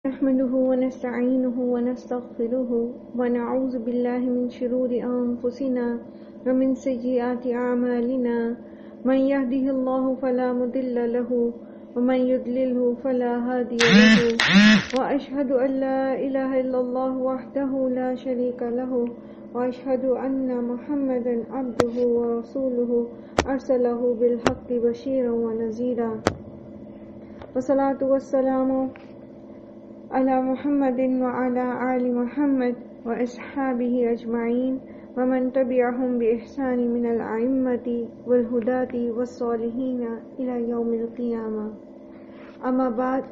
نحمده ونستعينه ونستغفره ونعوذ بالله من شرور أنفسنا ومن سيئات أعمالنا من يهده الله فلا مضل له ومن يضلله فلا هادي له وأشهد أن لا إله إلا الله وحده لا شريك له وأشهد أن محمدا عبده ورسوله أرسله بالحق بشيرا ونذيرا والصلاة والسلام على محمد وعلى آل محمد وأصحابه أجمعين ومن تبعهم بإحسان من الأئمة والهداة والصالحين إلى يوم القيامة. أما بعد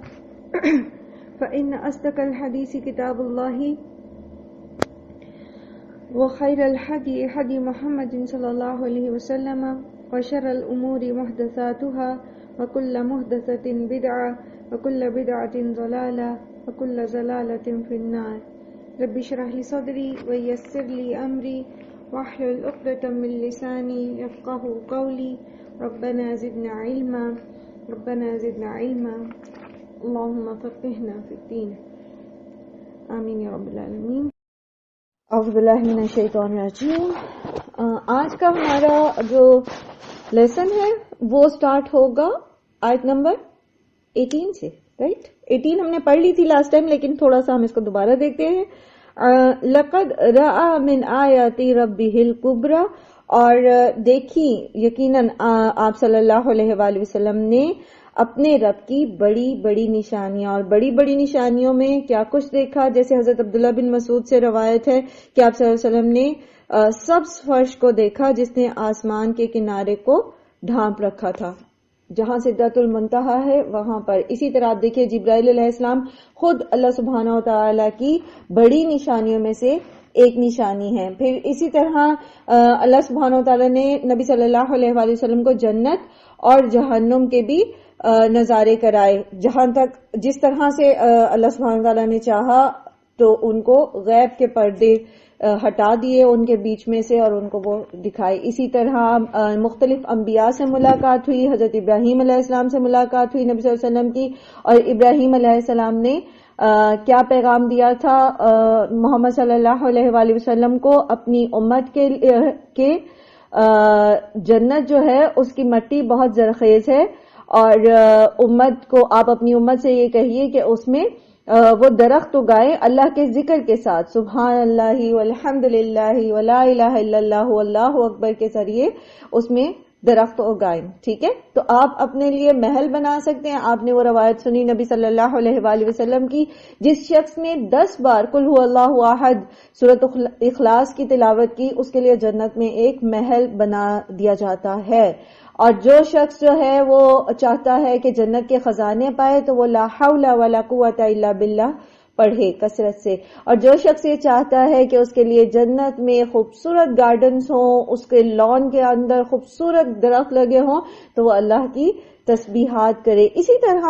فإن أصدق الحديث كتاب الله وخير الهدي هدي محمد صلى الله عليه وسلم وشر الأمور محدثاتها وكل محدثة بدعة وكل بدعة ضلالة وكل ضلالة في النار. رب اشرح لي صدري ويسر لي أمري واحلل عقدة من لساني يفقهوا قولي. ربنا زدنا علما ربنا زدنا علما اللهم فقهنا في الدين آمین یا رب العالمین. اعوذ باللہ من الشیطان الرجیم. آج کا ہمارا جو لیسن ہے وہ سٹارٹ ہوگا آیت نمبر 18 سے. رائٹ 18 ہم نے پڑھ لی تھی لاسٹ ٹائم، لیکن تھوڑا سا ہم اس کو دوبارہ دیکھتے ہیں. لقد رأى من آیات ربہ الکبریٰ، اور دیکھی یقیناً آپ صلی اللہ علیہ وآلہ وسلم نے اپنے رب کی بڑی بڑی نشانیاں، اور بڑی بڑی نشانیوں میں کیا کچھ دیکھا. جیسے حضرت عبداللہ بن مسعود سے روایت ہے کہ آپ صلی اللہ علیہ وسلم نے سبز فرش کو دیکھا جس نے آسمان کے کنارے کو ڈھانپ رکھا تھا، جہاں سدرۃ المنتہا ہے وہاں پر. اسی طرح آپ دیکھیے جبرائیل علیہ السلام خود اللہ سبحانہ و تعالی کی بڑی نشانیوں میں سے ایک نشانی ہے. پھر اسی طرح اللہ سبحانہ و تعالی نے نبی صلی اللہ علیہ وآلہ وسلم کو جنت اور جہنم کے بھی نظارے کرائے، جہاں تک جس طرح سے اللہ سبحانہ و تعالی نے چاہا تو ان کو غیب کے پردے ہٹا دیے ان کے بیچ میں سے اور ان کو وہ دکھائے. اسی طرح مختلف انبیاء سے ملاقات ہوئی. حضرت ابراہیم علیہ السلام سے ملاقات ہوئی نبی صلی اللہ علیہ وسلم کی، اور ابراہیم علیہ السلام نے کیا پیغام دیا تھا محمد صلی اللہ علیہ وآلہ وسلم کو اپنی امت کے جنت جو ہے اس کی مٹی بہت زرخیز ہے، اور امت کو آپ اپنی امت سے یہ کہیے کہ اس میں وہ درخت اگائے اللہ کے ذکر کے ساتھ، سبحان اللہ والحمد للہ ولا الہ الا اللہ واللہ اکبر کے ذریعے اس میں درخت اگائیں. ٹھیک ہے، تو آپ اپنے لیے محل بنا سکتے ہیں. آپ نے وہ روایت سنی نبی صلی اللہ علیہ وآلہ وسلم کی، جس شخص نے 10 بار قل هو اللہ احد سورۃ اخلاص کی تلاوت کی اس کے لیے جنت میں ایک محل بنا دیا جاتا ہے. اور جو شخص جو ہے وہ چاہتا ہے کہ جنت کے خزانے پائے تو وہ لا حول ولا قوت الا باللہ پڑھے کثرت سے. اور جو شخص یہ چاہتا ہے کہ اس کے لیے جنت میں خوبصورت گارڈنز ہوں، اس کے لان کے اندر خوبصورت درخت لگے ہوں، تو وہ اللہ کی تسبیحات کرے. اسی طرح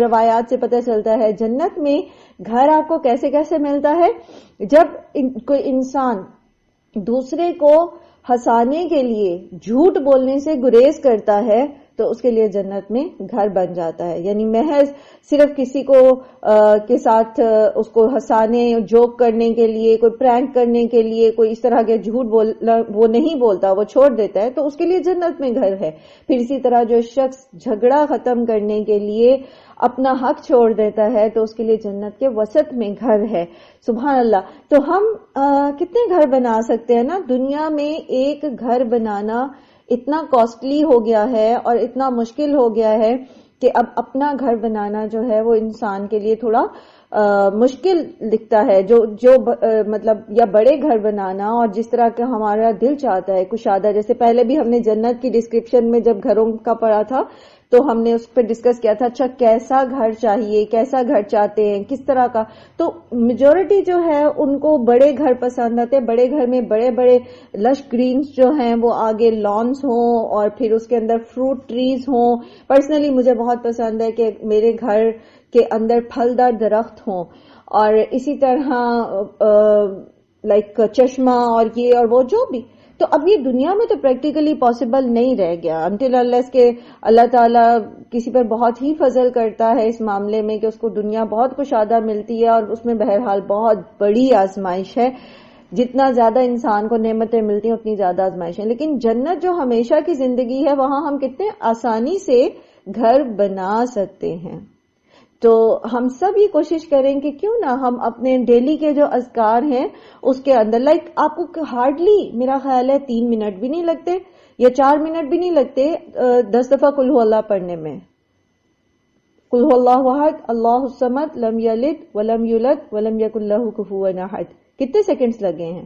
روایات سے پتہ چلتا ہے جنت میں گھر آپ کو کیسے کیسے ملتا ہے. جب کوئی انسان دوسرے کو ہنسانے کے لیے جھوٹ بولنے سے گریز کرتا ہے تو اس کے لیے جنت میں گھر بن جاتا ہے. یعنی محض صرف کسی کو کے ساتھ اس کو ہنسانے جوک کرنے کے لیے، کوئی پرینک کرنے کے لیے کوئی اس طرح کے جھوٹ وہ نہیں بولتا، وہ چھوڑ دیتا ہے تو اس کے لیے جنت میں گھر ہے. پھر اسی طرح جو شخص جھگڑا ختم کرنے کے لیے اپنا حق چھوڑ دیتا ہے تو اس کے لیے جنت کے وسط میں گھر ہے. سبحان اللہ. تو ہم کتنے گھر بنا سکتے ہیں نا. دنیا میں ایک گھر بنانا اتنا کاسٹلی ہو گیا ہے اور اتنا مشکل ہو گیا ہے کہ اب اپنا گھر بنانا جو ہے وہ انسان کے لیے تھوڑا مشکل دکھتا ہے. جو مطلب یا بڑے گھر بنانا اور جس طرح کا ہمارا دل چاہتا ہے کشادہ. جیسے پہلے بھی ہم نے جنت کی ڈسکرپشن میں جب گھروں کا پڑھا تھا تو ہم نے اس پہ ڈسکس کیا تھا اچھا کیسا گھر چاہیے، کیسا گھر چاہتے ہیں، کس طرح کا. تو میجورٹی جو ہے ان کو بڑے گھر پسند آتے ہیں. بڑے گھر میں بڑے بڑے لش گرینز جو ہیں وہ آگے لانس ہوں اور پھر اس کے اندر فروٹ ٹریز ہوں. پرسنلی مجھے بہت پسند ہے کہ میرے گھر کے اندر پھلدار درخت ہوں، اور اسی طرح لائک چشمہ اور یہ اور وہ جو بھی. تو اب یہ دنیا میں تو پریکٹیکلی پاسبل نہیں رہ گیا انٹل انلیس کہ اللہ تعالیٰ کسی پر بہت ہی فضل کرتا ہے اس معاملے میں کہ اس کو دنیا بہت کشادہ ملتی ہے، اور اس میں بہرحال بہت بڑی آزمائش ہے، جتنا زیادہ انسان کو نعمتیں ملتی ہیں اتنی زیادہ آزمائش ہے. لیکن جنت جو ہمیشہ کی زندگی ہے وہاں ہم کتنے آسانی سے گھر بنا سکتے ہیں. تو ہم سب یہ کوشش کریں کہ کیوں نہ ہم اپنے ڈیلی کے جو اذکار ہیں اس کے اندر آپ کو ہارڈلی میرا خیال ہے 3 منٹ بھی نہیں لگتے یا 4 منٹ بھی نہیں لگتے 10 دفعہ قل هو اللہ پڑھنے میں. قل هو اللہ احد اللہ الصمد لم یلد ولم یولد ولم یکن لہ کفوا احد. کتنے سیکنڈز لگے ہیں؟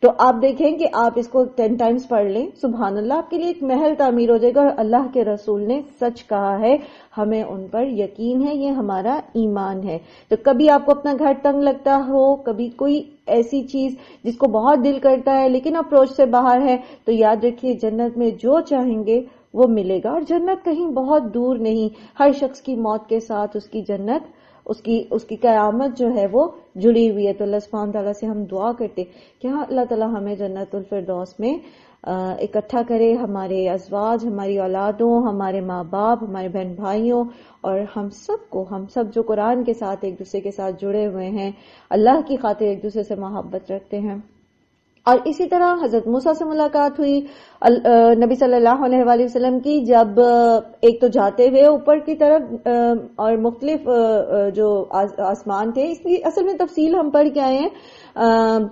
تو آپ دیکھیں کہ آپ اس کو 10 ٹائمز پڑھ لیں، سبحان اللہ، آپ کے لیے ایک محل تعمیر ہو جائے گا. اور اللہ کے رسول نے سچ کہا ہے، ہمیں ان پر یقین ہے، یہ ہمارا ایمان ہے. تو کبھی آپ کو اپنا گھر تنگ لگتا ہو، کبھی کوئی ایسی چیز جس کو بہت دل کرتا ہے لیکن اپروچ سے باہر ہے، تو یاد رکھیے جنت میں جو چاہیں گے وہ ملے گا. اور جنت کہیں بہت دور نہیں، ہر شخص کی موت کے ساتھ اس کی جنت، اس کی قیامت جو ہے وہ جڑی ہوئی ہے. تو اللہ سبحانہ تعالیٰ سے ہم دعا کرتے کہ ہاں اللہ تعالیٰ ہمیں جنت الفردوس میں اکٹھا کرے، ہمارے ازواج، ہماری اولادوں، ہمارے ماں باپ، ہمارے بہن بھائیوں اور ہم سب جو قرآن کے ساتھ ایک دوسرے کے ساتھ جڑے ہوئے ہیں، اللہ کی خاطر ایک دوسرے سے محبت رکھتے ہیں. اور اسی طرح حضرت موسیٰ سے ملاقات ہوئی نبی صلی اللہ علیہ وآلہ وسلم کی، جب ایک تو جاتے ہوئے اوپر کی طرف اور مختلف جو آسمان تھے. اس کی اصل میں تفصیل ہم پڑھ کے آئے ہیں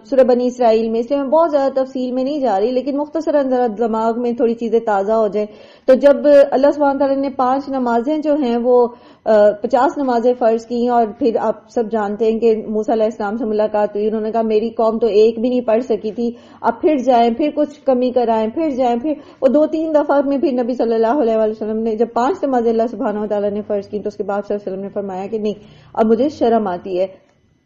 سورہ بنی اسرائیل میں، اس لیے میں بہت زیادہ تفصیل میں نہیں جا رہی، لیکن مختصراً ذرا دماغ میں تھوڑی چیزیں تازہ ہو جائیں. تو جب اللہ سبحانہ تعالیٰ نے 5 نمازیں جو ہیں وہ 50 نمازیں فرض کی، اور پھر آپ سب جانتے ہیں کہ موسیٰ علیہ السلام سے ملاقات ہوئی، انہوں نے کہا میری قوم تو ایک بھی نہیں پڑھ سکی تھی، اب پھر جائیں، پھر کچھ کمی کرائیں، پھر جائیں. پھر وہ 2-3 دفعہ میں پھر نبی صلی اللہ علیہ وسلم نے جب 5 نمازیں اللہ سبحانہ تعالیٰ نے فرض کی تو اس کے بعد صلی اللہ علیہ وسلم نے فرمایا کہ نہیں، اب مجھے شرم آتی ہے.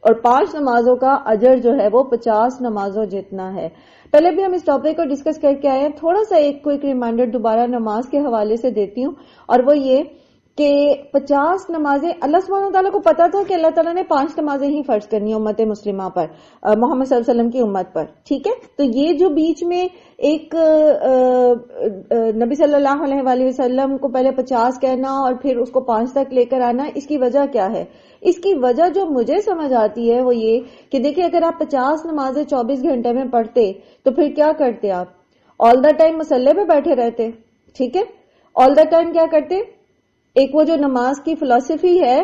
اور 5 نمازوں کا اجر جو ہے وہ 50 نمازوں جتنا ہے. پہلے بھی ہم اس ٹاپک کو ڈسکس کر کے آئے ہیں. تھوڑا سا ایک کوئک ریمائنڈر دوبارہ نماز کے حوالے سے دیتی ہوں، اور وہ یہ کہ 50 نمازیں اللہ سبحانہ تعالیٰ کو پتا تھا کہ اللہ تعالیٰ نے 5 نمازیں ہی فرض کرنی ہیں امت مسلمہ پر، محمد صلی اللہ علیہ وسلم کی امت پر، ٹھیک ہے. تو یہ جو بیچ میں ایک نبی صلی اللہ علیہ وآلہ وسلم کو پہلے 50 کہنا اور پھر اس کو 5 تک لے کر آنا، اس کی وجہ کیا ہے؟ اس کی وجہ جو مجھے سمجھ آتی ہے وہ یہ کہ دیکھیں اگر آپ 50 نمازیں 24 گھنٹے میں پڑھتے تو پھر کیا کرتے؟ آپ آل دا ٹائم مصلے پہ بیٹھے رہتے، ٹھیک ہے. آل دا ٹائم کیا کرتے؟ ایک وہ جو نماز کی فلسفی ہے،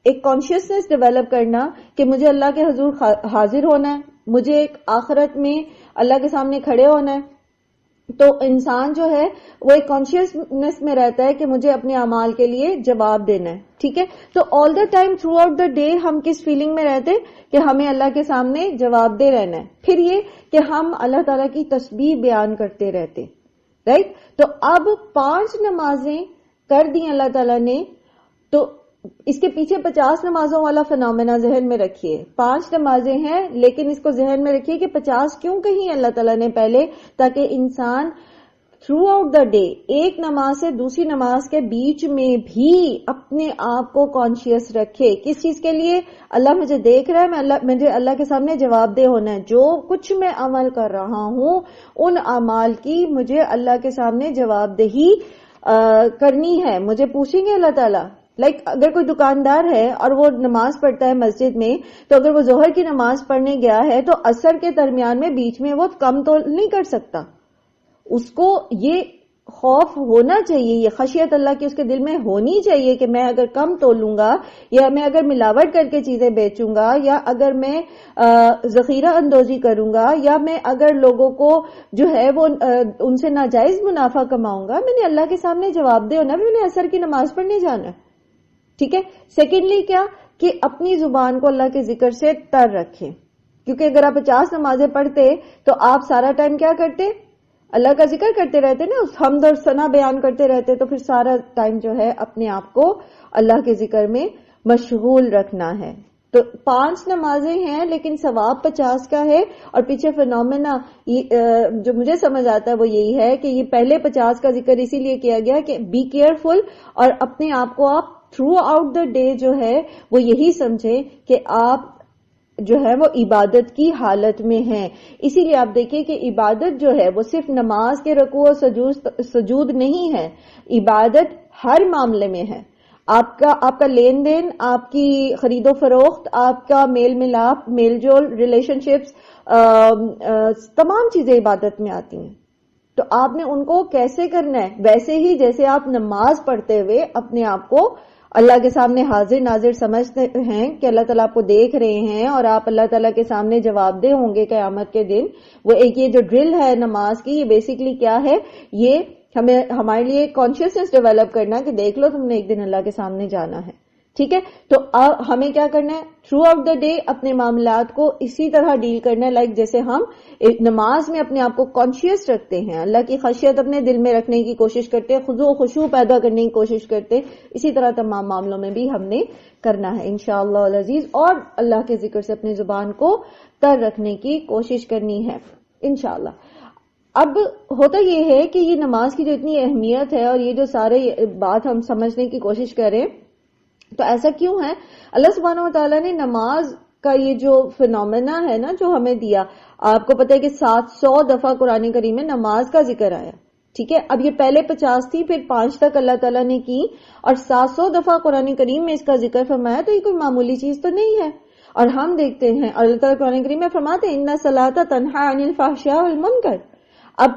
ایک کانشیسنس ڈیولپ کرنا کہ مجھے اللہ کے حضور حاضر ہونا ہے، مجھے ایک آخرت میں اللہ کے سامنے کھڑے ہونا ہے. تو انسان جو ہے وہ ایک کانشیسنس میں رہتا ہے کہ مجھے اپنے اعمال کے لیے جواب دینا ہے، ٹھیک ہے. تو all the time throughout the day ہم کس فیلنگ میں رہتے کہ ہمیں اللہ کے سامنے جواب دے رہنا ہے. پھر یہ کہ ہم اللہ تعالیٰ کی تسبیح بیان کرتے رہتے، رائٹ. تو اب 5 نمازیں کر دی اللہ تعالیٰ نے، تو اس کے پیچھے 50 نمازوں والا فنامنا ذہن میں رکھیے. 5 نمازیں ہیں لیکن اس کو ذہن میں رکھیے کہ 50 کیوں کہیں اللہ تعالیٰ نے پہلے، تاکہ انسان تھرو آؤٹ دا ڈے ایک نماز سے دوسری نماز کے بیچ میں بھی اپنے آپ کو کانشیس رکھے. کس چیز کے لیے؟ اللہ مجھے دیکھ رہا ہے، مجھے اللہ کے سامنے جواب دہ ہونا ہے. جو کچھ میں عمل کر رہا ہوں ان اعمال کی مجھے اللہ کے سامنے جواب دہی کرنی ہے. مجھے پوچھیں گے اللہ تعالیٰ. اگر کوئی دکاندار ہے اور وہ نماز پڑھتا ہے مسجد میں، تو اگر وہ ظہر کی نماز پڑھنے گیا ہے تو عصر کے درمیان میں بیچ میں وہ کم تو نہیں کر سکتا. اس کو یہ خوف ہونا چاہیے، یہ خشیت اللہ کی اس کے دل میں ہونی چاہیے کہ میں اگر کم تولوں گا، یا میں اگر ملاوٹ کر کے چیزیں بیچوں گا، یا اگر میں ذخیرہ اندوزی کروں گا، یا میں اگر لوگوں کو جو ہے وہ ان سے ناجائز منافع کماؤں گا، میں نے اللہ کے سامنے جواب دہ ہونا، میں نے عصر کی نماز پڑھنے جانا، ٹھیک ہے. سیکنڈلی کیا کہ اپنی زبان کو اللہ کے ذکر سے تر رکھیں، کیونکہ اگر آپ 50 نمازیں پڑھتے تو آپ سارا ٹائم کیا کرتے؟ اللہ کا ذکر کرتے رہتے نا، حمد اور ثنا بیان کرتے رہتے. تو پھر سارا ٹائم جو ہے اپنے آپ کو اللہ کے ذکر میں مشغول رکھنا ہے. تو 5 نمازیں ہیں لیکن ثواب 50 کا ہے. اور پیچھے فنومینا جو مجھے سمجھ آتا ہے وہ یہی ہے کہ یہ پہلے 50 کا ذکر اسی لیے کیا گیا کہ بی کیئرفل، اور اپنے آپ کو آپ تھرو آؤٹ دا ڈے جو ہے وہ یہی سمجھیں کہ آپ جو ہے وہ عبادت کی حالت میں ہیں. اسی لیے آپ دیکھیں کہ عبادت جو ہے وہ صرف نماز کے رکوع اور سجود نہیں ہے، عبادت ہر معاملے میں ہے. آپ کا لین دین، آپ کی خرید و فروخت، آپ کا میل ملاپ، میل جول، ریلیشن شپس، تمام چیزیں عبادت میں آتی ہیں. تو آپ نے ان کو کیسے کرنا ہے؟ ویسے ہی جیسے آپ نماز پڑھتے ہوئے اپنے آپ کو اللہ کے سامنے حاضر ناظر سمجھتے ہیں کہ اللہ تعالیٰ آپ کو دیکھ رہے ہیں اور آپ اللہ تعالیٰ کے سامنے جواب دہ ہوں گے قیامت کے دن. وہ ایک یہ جو ڈرل ہے نماز کی، یہ بیسیکلی کیا ہے؟ یہ ہمارے لیے کانشیسنس ڈیولپ کرنا کہ دیکھ لو تم نے ایک دن اللہ کے سامنے جانا ہے. ٹھیک ہے، تو ہمیں کیا کرنا ہے؟ تھرو آؤٹ دا ڈے اپنے معاملات کو اسی طرح ڈیل کرنا ہے، لائک جیسے ہم نماز میں اپنے آپ کو کانشیس رکھتے ہیں، اللہ کی خشیت اپنے دل میں رکھنے کی کوشش کرتے ہیں، خضوع و خشوع پیدا کرنے کی کوشش کرتے ہیں. اسی طرح تمام معاملوں میں بھی ہم نے کرنا ہے انشاءاللہ العزیز، اور اللہ کے ذکر سے اپنی زبان کو تر رکھنے کی کوشش کرنی ہے انشاءاللہ. اب ہوتا یہ ہے کہ یہ نماز کی جو اتنی اہمیت ہے اور یہ جو سارے بات ہم سمجھنے کی کوشش کریں، تو ایسا کیوں ہے؟ اللہ سبحانہ وتعالیٰ نے نماز کا یہ جو فینومینا ہے نا جو ہمیں دیا، آپ کو پتہ ہے کہ 700 دفعہ قرآن کریم میں نماز کا ذکر آیا. ٹھیک ہے، اب یہ پہلے 50 تھی، پھر 5 تک اللہ تعالیٰ نے کی، اور 700 دفعہ قرآن کریم میں اس کا ذکر فرمایا، تو یہ کوئی معمولی چیز تو نہیں ہے. اور ہم دیکھتے ہیں اللہ تعالیٰ قرآن کریم میں فرماتے ہیں اِنَّ الصَّلَاةَ تَنْهَىٰ عَنِ الْفَحْشَاءِ وَالْمُنکَرِ. اب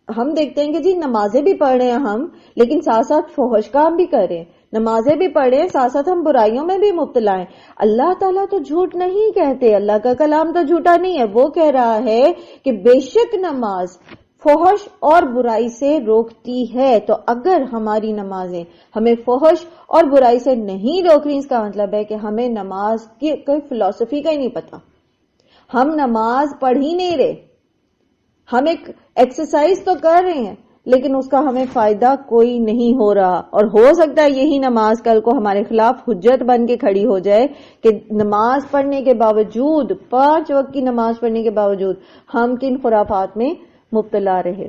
ہم دیکھتے ہیں کہ جی نمازیں بھی پڑھ رہے ہیں ہم، لیکن ساتھ ساتھ فحش کام بھی کر رہے ہیں. نمازیں بھی پڑھ رہے ہیں، ساتھ ساتھ ہم برائیوں میں بھی مبتلا ہیں. اللہ تعالیٰ تو جھوٹ نہیں کہتے، اللہ کا کلام تو جھوٹا نہیں ہے. وہ کہہ رہا ہے کہ بے شک نماز فحش اور برائی سے روکتی ہے. تو اگر ہماری نمازیں ہمیں فحش اور برائی سے نہیں روک رہی، اس کا مطلب ہے کہ ہمیں نماز کی کوئی فلسفی کا ہی نہیں پتا. ہم نماز پڑھ ہی نہیں رہے، ہم ایک ایکسرسائز تو کر رہے ہیں لیکن اس کا ہمیں فائدہ کوئی نہیں ہو رہا. اور ہو سکتا ہے یہی نماز کل کو ہمارے خلاف حجت بن کے کھڑی ہو جائے کہ نماز پڑھنے کے باوجود، 5 وقت کی نماز پڑھنے کے باوجود ہم کن خرافات میں مبتلا رہے.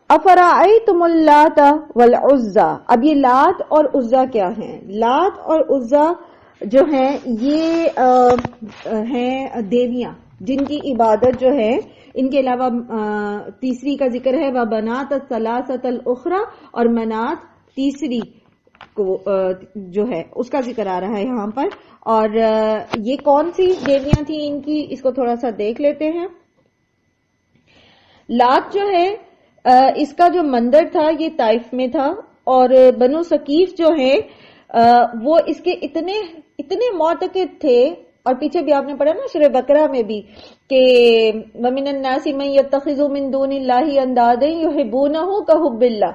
افرأیتم اللات والعزی. اب یہ لات اور عزی کیا ہیں؟ لات اور عزی جو ہیں یہ ہیں دیویاں جن کی عبادت جو ہے. ان کے علاوہ تیسری کا ذکر ہے وَبَنَاتَ الثَّلَاثَةَ الْأُخْرَى، اور منات تیسری کو جو ہے اس کا ذکر آ رہا ہے یہاں پر. اور یہ کون سی دیویاں تھیں ان کی، اس کو تھوڑا سا دیکھ لیتے ہیں. لات جو ہے اس کا جو مندر تھا یہ طائف میں تھا، اور بنو ثقیف جو ہے وہ اس کے اتنے معتقد تھے. اور پیچھے بھی آپ نے پڑھا نا سورہ بقرہ میں بھی کہ وَمِنَ النَّاسِ مَن يَتَّخِذُ مِن دُونِ اللَّهِ أَندَادًا يُحِبُّونَهُ كَحُبِّ اللَّهِ.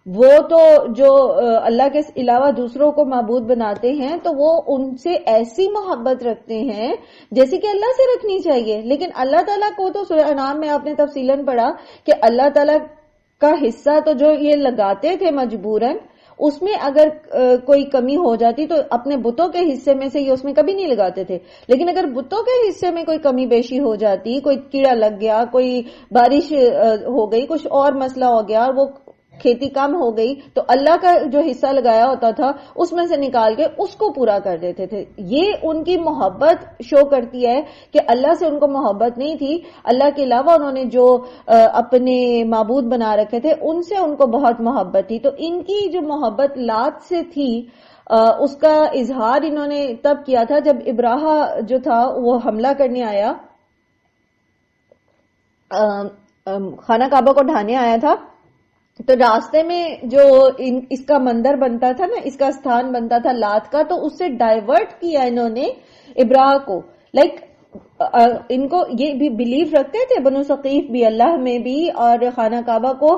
وہ تو جو اللہ کے علاوہ دوسروں کو معبود بناتے ہیں تو وہ ان سے ایسی محبت رکھتے ہیں جیسے کہ اللہ سے رکھنی چاہیے. لیکن اللہ تعالیٰ کو تو سورہ انعام میں آپ نے تفصیلاً پڑھا کہ اللہ تعالیٰ کا حصہ تو جو یہ لگاتے تھے مجبوراً، اس میں اگر کوئی کمی ہو جاتی تو اپنے بتوں کے حصے میں سے یہ اس میں کبھی نہیں لگاتے تھے. لیکن اگر بتوں کے حصے میں کوئی کمی بیشی ہو جاتی، کوئی کیڑا لگ گیا، کوئی بارش ہو گئی، کچھ اور مسئلہ ہو گیا، وہ کھیتی کم ہو گئی، تو اللہ کا جو حصہ لگایا ہوتا تھا اس میں سے نکال کے اس کو پورا کر دیتے تھے. یہ ان کی محبت شو کرتی ہے کہ اللہ سے ان کو محبت نہیں تھی، اللہ کے علاوہ انہوں نے جو اپنے معبود بنا رکھے تھے ان سے ان کو بہت محبت تھی. تو ان کی جو محبت لات سے تھی اس کا اظہار انہوں نے تب کیا تھا جب ابراہا جو تھا وہ حملہ کرنے آیا، خانہ کعبہ کو ڈھانے آیا تھا. تو راستے میں جو اس کا مندر بنتا تھا نا، اس کا استھان بنتا تھا لات کا، تو اس سے ڈائیورٹ کیا انہوں نے ابراہ کو. لائک ان کو یہ بھی بلیو رکھتے تھے بنو ثقیف بھی اللہ میں بھی، اور خانہ کعبہ کو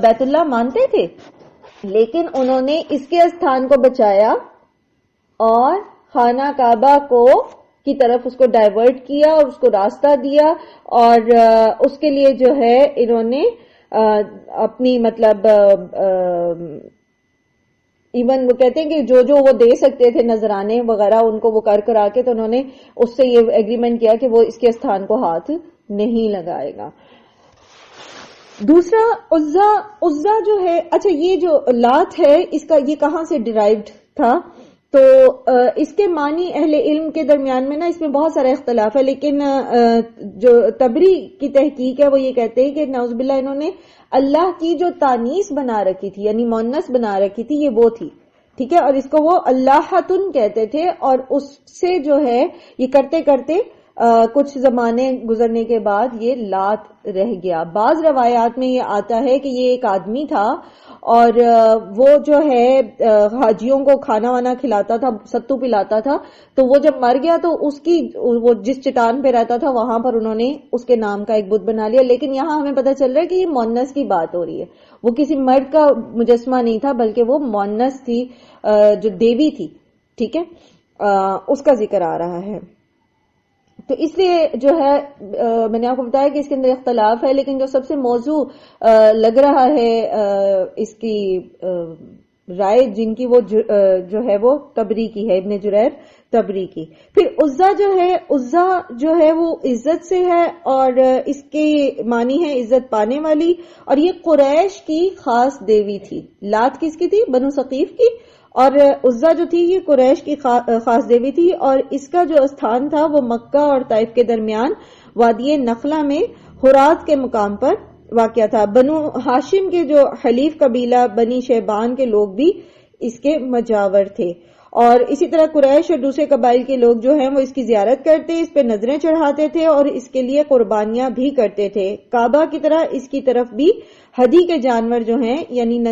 بیت اللہ مانتے تھے، لیکن انہوں نے اس کے استھان کو بچایا اور خانہ کعبہ کو کی طرف اس کو ڈائیورٹ کیا اور اس کو راستہ دیا. اور اس کے لیے جو ہے انہوں نے اپنی مطلب ایون وہ کہتے ہیں کہ جو وہ دے سکتے تھے نذرانے وغیرہ ان کو وہ کر آ کے، تو انہوں نے اس سے یہ ایگریمنٹ کیا کہ وہ اس کے استھان کو ہاتھ نہیں لگائے گا. دوسرا عزا جو ہے، اچھا یہ جو لات ہے اس کا یہ کہاں سے ڈیرائیوڈ تھا؟ تو اس کے معنی اہل علم کے درمیان میں نا اس میں بہت سارا اختلاف ہے، لیکن جو تبری کی تحقیق ہے وہ یہ کہتے ہیں کہ نعوذ باللہ انہوں نے اللہ کی جو تانیث بنا رکھی تھی یعنی مؤنث بنا رکھی تھی یہ وہ تھی، ٹھیک ہے، اور اس کو وہ اللہتن کہتے تھے، اور اس سے جو ہے یہ کرتے کرتے کچھ زمانے گزرنے کے بعد یہ لات رہ گیا۔ بعض روایات میں یہ آتا ہے کہ یہ ایک آدمی تھا اور وہ جو ہے حاجیوں کو کھانا وانا کھلاتا تھا، ستو پلاتا تھا، تو وہ جب مر گیا تو اس کی وہ جس چٹان پہ رہتا تھا وہاں پر انہوں نے اس کے نام کا ایک بت بنا لیا، لیکن یہاں ہمیں پتہ چل رہا ہے کہ یہ مؤنث کی بات ہو رہی ہے، وہ کسی مرد کا مجسمہ نہیں تھا بلکہ وہ مؤنث تھی جو دیوی تھی، ٹھیک ہے، اس کا ذکر آ رہا ہے۔ تو اس لیے جو ہے میں نے آپ کو بتایا کہ اس کے اندر اختلاف ہے، لیکن جو سب سے موضوع لگ رہا ہے اس کی رائے جن کی وہ جو ہے وہ تبری کی ہے، ابن جریر تبری کی۔ پھر عزا جو ہے وہ عزت سے ہے اور اس کے معنی ہے عزت پانے والی، اور یہ قریش کی خاص دیوی تھی۔ لات کس کی تھی؟ بنو ثقیف کی، اور عزا جو تھی یہ قریش کی خاص دیوی تھی، اور اس کا جو استھان تھا وہ مکہ اور طائف کے درمیان وادی نخلا میں حرات کے مقام پر واقع تھا۔ بنو ہاشم کے جو حلیف قبیلہ بنی شیبان کے لوگ بھی اس کے مجاور تھے، اور اسی طرح قریش اور دوسرے قبائل کے لوگ جو ہیں وہ اس کی زیارت کرتے، اس پہ نظریں چڑھاتے تھے اور اس کے لیے قربانیاں بھی کرتے تھے۔ کعبہ کی طرح اس کی طرف بھی ہدی کے جانور جو ہیں یعنی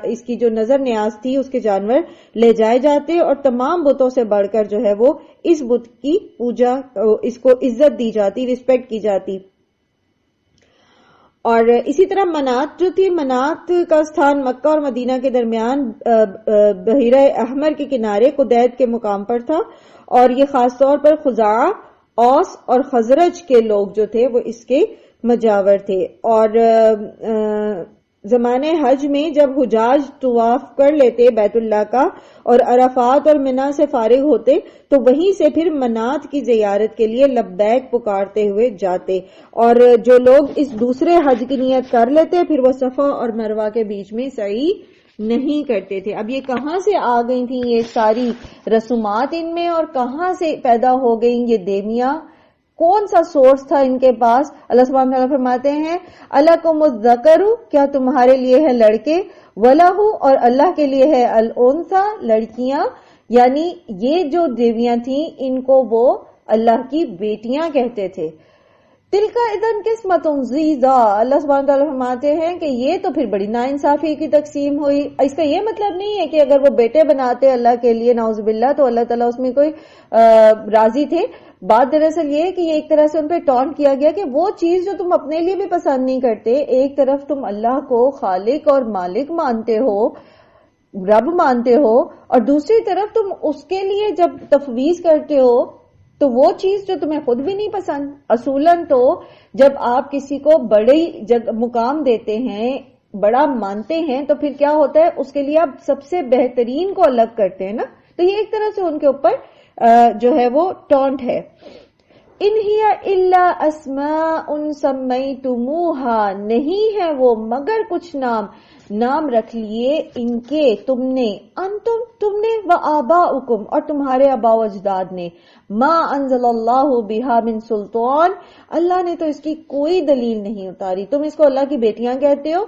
اس کی جو نظر نیاز تھی اس کے جانور لے جائے جاتے، اور تمام بتوں سے بڑھ کر جو ہے وہ اس بت کی پوجا، اس کو عزت دی جاتی، رسپیکٹ کی جاتی۔ اور اسی طرح منات جو تھی، منات کا استھان مکہ اور مدینہ کے درمیان بحیرہ احمر کے کنارے قدید کے مقام پر تھا، اور یہ خاص طور پر خزاعہ، اوس اور خزرج کے لوگ جو تھے وہ اس کے مجاور تھے۔ اور زمانے حج میں جب حجاج طواف کر لیتے بیت اللہ کا اور عرفات اور منا سے فارغ ہوتے تو وہیں سے پھر منات کی زیارت کے لیے لبیک پکارتے ہوئے جاتے، اور جو لوگ اس دوسرے حج کی نیت کر لیتے پھر وہ صفا اور مروہ کے بیچ میں سعی نہیں کرتے تھے۔ اب یہ کہاں سے آ گئی تھیں یہ ساری رسومات ان میں، اور کہاں سے پیدا ہو گئیں یہ دیویاں؟ کون سا سورس تھا ان کے پاس؟ اللہ سبحانہ وتعالیٰ فرماتے ہیں الکم الذکر، کیا تمہارے لیے ہے لڑکے، ولہ، اور اللہ کے لیے ہے الانثی، لڑکیاں، یعنی یہ جو دیویاں تھیں ان کو وہ اللہ کی بیٹیاں کہتے تھے۔ تلک اذن قسمۃ ضیزی، اللہ سبحانہ تعالیٰ فرماتے ہیں کہ یہ تو پھر بڑی ناانصافی کی تقسیم ہوئی۔ اس کا یہ مطلب نہیں ہے کہ اگر وہ بیٹے بناتے اللہ کے لیے نعوذ باللہ تو اللہ تعالیٰ اس میں کوئی راضی تھے۔ بات دراصل یہ ہے کہ یہ ایک طرح سے ان پہ ٹونٹ کیا گیا کہ وہ چیز جو تم اپنے لیے بھی پسند نہیں کرتے، ایک طرف تم اللہ کو خالق اور مالک مانتے ہو، رب مانتے ہو، اور دوسری طرف تم اس کے لیے جب تفویض کرتے ہو تو وہ چیز جو تمہیں خود بھی نہیں پسند۔ اصولاً تو جب آپ کسی کو بڑی مقام دیتے ہیں، بڑا مانتے ہیں، تو پھر کیا ہوتا ہے، اس کے لیے آپ سب سے بہترین کو الگ کرتے ہیں نا، تو یہ ایک طرح سے ان کے اوپر جو ہے وہ ٹونٹ ہے۔ ان ہی الا اسماء سمیتموہا، نہیں ہے وہ مگر کچھ نام رکھ لیے ان کے تم نے، انتم تم نے، و آباؤکم اور تمہارے آباء و اجداد نے، ما انزل اللہ بہا من سلطان، اللہ نے تو اس کی کوئی دلیل نہیں اتاری، تم اس کو اللہ کی بیٹیاں کہتے ہو،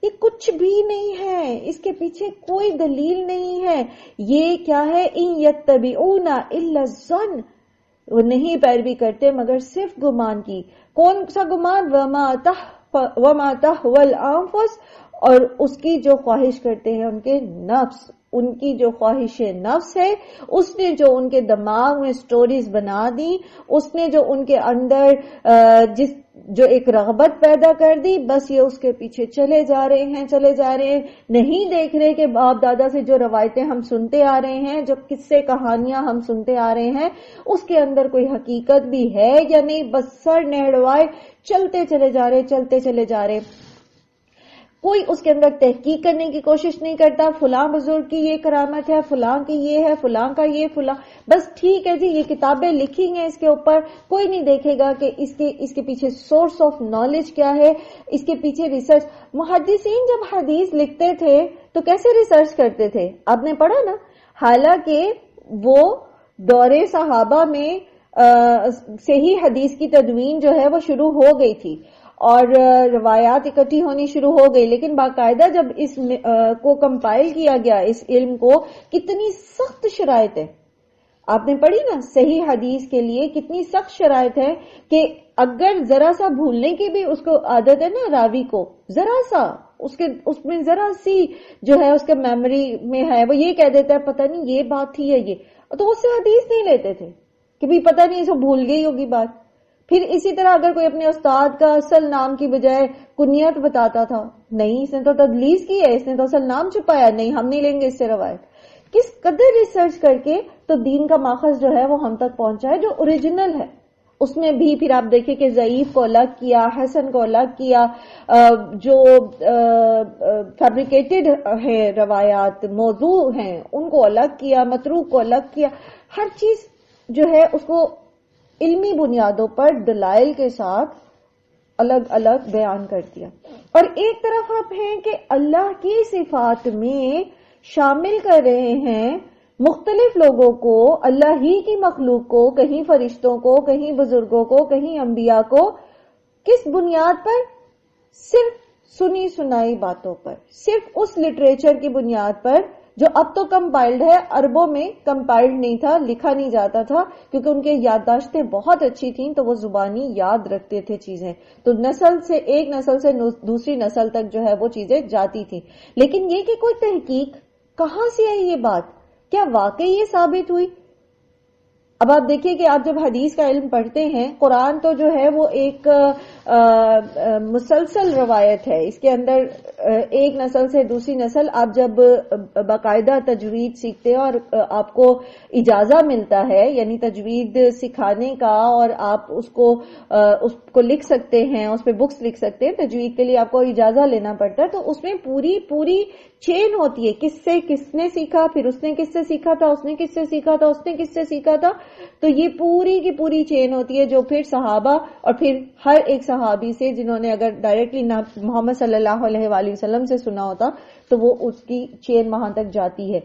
یہ کچھ بھی نہیں ہے، اس کے پیچھے کوئی دلیل نہیں ہے۔ یہ کیا ہے، ان یتبعون الا الظن، وہ نہیں پیروی کرتے مگر صرف گمان کی۔ کون سا گمان؟ وما تہوی الانفس، اور اس کی جو خواہش کرتے ہیں ان کے نفس، ان کی جو خواہش نفس ہے، اس نے جو ان کے دماغ میں سٹوریز بنا دی، اس نے جو ان کے اندر جو ایک رغبت پیدا کر دی، بس یہ اس کے پیچھے چلے جا رہے ہیں، نہیں دیکھ رہے کہ باپ دادا سے جو روایتیں ہم سنتے آ رہے ہیں، جو قصے کہانیاں ہم سنتے آ رہے ہیں، اس کے اندر کوئی حقیقت بھی ہے یا نہیں، بس سر نہڑوائے چلتے چلے جا رہے، کوئی اس کے اندر تحقیق کرنے کی کوشش نہیں کرتا۔ فلاں بزرگ کی یہ کرامت ہے، فلاں کی یہ ہے، فلاں کا یہ، فلاں، بس ٹھیک ہے جی یہ کتابیں لکھی ہیں اس کے اوپر، کوئی نہیں دیکھے گا کہ اس کے پیچھے سورس آف نالج کیا ہے، اس کے پیچھے ریسرچ۔ محدثین جب حدیث لکھتے تھے تو کیسے ریسرچ کرتے تھے؟ آپ نے پڑھا نا، حالانکہ وہ دور صحابہ میں صحیح حدیث کی تدوین جو ہے وہ شروع ہو گئی تھی اور روایات اکٹھی ہونی شروع ہو گئی، لیکن باقاعدہ جب اس کو کمپائل کیا گیا اس علم کو، کتنی سخت شرائط ہے. آپ نے پڑھی نا صحیح حدیث کے لیے کتنی سخت شرائط ہے کہ اگر ذرا سا بھولنے کی بھی اس کو عادت ہے نا راوی کو، ذرا سا اس میں ذرا سی جو ہے اس کے میموری میں ہے، وہ یہ کہہ دیتا ہے پتہ نہیں یہ بات تھی یا یہ، تو اس سے حدیث نہیں لیتے تھے کہ بھی پتہ نہیں اسے بھول گئی ہوگی بات. پھر اسی طرح اگر کوئی اپنے استاد کا اصل نام کی بجائے کنیت بتاتا تھا، نہیں اس نے تو تدلیس کی ہے، اس نے تو اصل نام چھپایا، نہیں ہم نہیں لیں گے اس سے روایت. کس قدر ریسرچ کر کے تو دین کا ماخذ جو ہے وہ ہم تک پہنچا ہے جو اوریجنل ہے. اس میں بھی پھر آپ دیکھیں کہ ضعیف کو الگ کیا، حسن کو الگ کیا، جو فیبریکیٹڈ ہے روایات موضوع ہیں ان کو الگ کیا، متروک کو الگ کیا. ہر چیز جو ہے اس کو علمی بنیادوں پر دلائل کے ساتھ الگ الگ بیان کر دیا. اور ایک طرف آپ ہیں کہ اللہ کی صفات میں شامل کر رہے ہیں مختلف لوگوں کو، اللہ ہی کی مخلوق کو، کہیں فرشتوں کو، کہیں بزرگوں کو، کہیں انبیاء کو. کس بنیاد پر؟ صرف سنی سنائی باتوں پر، صرف اس لٹریچر کی بنیاد پر جو اب تو کمپائلڈ ہے. عربوں میں کمپائلڈ نہیں تھا، لکھا نہیں جاتا تھا کیونکہ ان کے یادداشتیں بہت اچھی تھیں تو وہ زبانی یاد رکھتے تھے چیزیں، تو ایک نسل سے دوسری نسل تک جو ہے وہ چیزیں جاتی تھیں. لیکن یہ کہ کوئی تحقیق کہاں سے آئی یہ بات، کیا واقعی یہ ثابت ہوئی؟ اب آپ دیکھیے کہ آپ جب حدیث کا علم پڑھتے ہیں، قرآن تو جو ہے وہ ایک مسلسل روایت ہے، اس کے اندر ایک نسل سے دوسری نسل آپ جب باقاعدہ تجوید سیکھتے ہیں اور آپ کو اجازہ ملتا ہے یعنی تجوید سکھانے کا، اور آپ اس کو لکھ سکتے ہیں، اس پہ بکس لکھ سکتے ہیں، تجوید کے لیے آپ کو اجازہ لینا پڑتا ہے، تو اس میں پوری چین ہوتی ہے، کس نے سیکھا، پھر اس نے کس سے سیکھا تھا، اس نے کس سے سیکھا تھا، اس نے کس سے سیکھا تھا. تو یہ پوری کی پوری چین ہوتی ہے جو پھر صحابہ اور پھر ہر ایک صحابی سے جنہوں نے اگر ڈائریکٹلی محمد صلی اللہ علیہ وآلہ وسلم سے سنا ہوتا تو وہ اس کی چین وہاں تک جاتی ہے.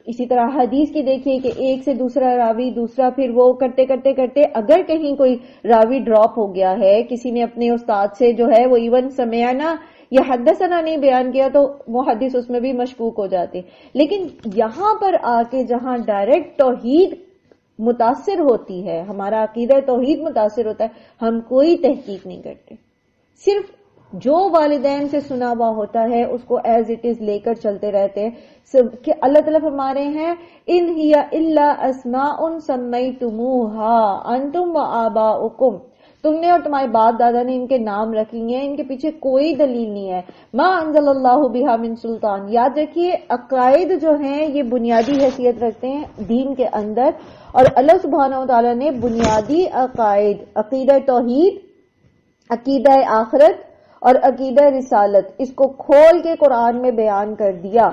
اسی طرح حدیث کی دیکھیے کہ ایک سے دوسرا راوی، دوسرا، پھر وہ کرتے اگر کہیں کوئی راوی ڈراپ ہو گیا ہے، کسی نے اپنے استاد سے جو ہے وہ ایون سمعنا یا حدثنا نہیں بیان کیا تو محدث اس میں بھی مشکوک ہو جاتے. لیکن یہاں پر آ کے جہاں ڈائریکٹ توحید متاثر ہوتی ہے، ہمارا عقیدہ توحید متاثر ہوتا ہے، ہم کوئی تحقیق نہیں کرتے، صرف جو والدین سے سنا ہوا ہوتا ہے اس کو ایز اٹ از لے کر چلتے رہتے ہیں. کہ اللہ تعالیٰ فرما رہے ہیں ان ہی الا اسماء سمیتموها انتم وآباؤکم، تم نے اور تمہارے باپ دادا نے ان کے نام رکھ لیے ہیں، ان کے پیچھے کوئی دلیل نہیں ہے. ما انزل اللہ بہا من سلطان. یاد رکھیے عقائد جو ہیں یہ بنیادی حیثیت رکھتے ہیں دین کے اندر، اور اللہ سبحانہ و تعالیٰ نے بنیادی عقائد، عقیدہ توحید، عقیدہ آخرت اور عقیدہ رسالت، اس کو کھول کے قرآن میں بیان کر دیا.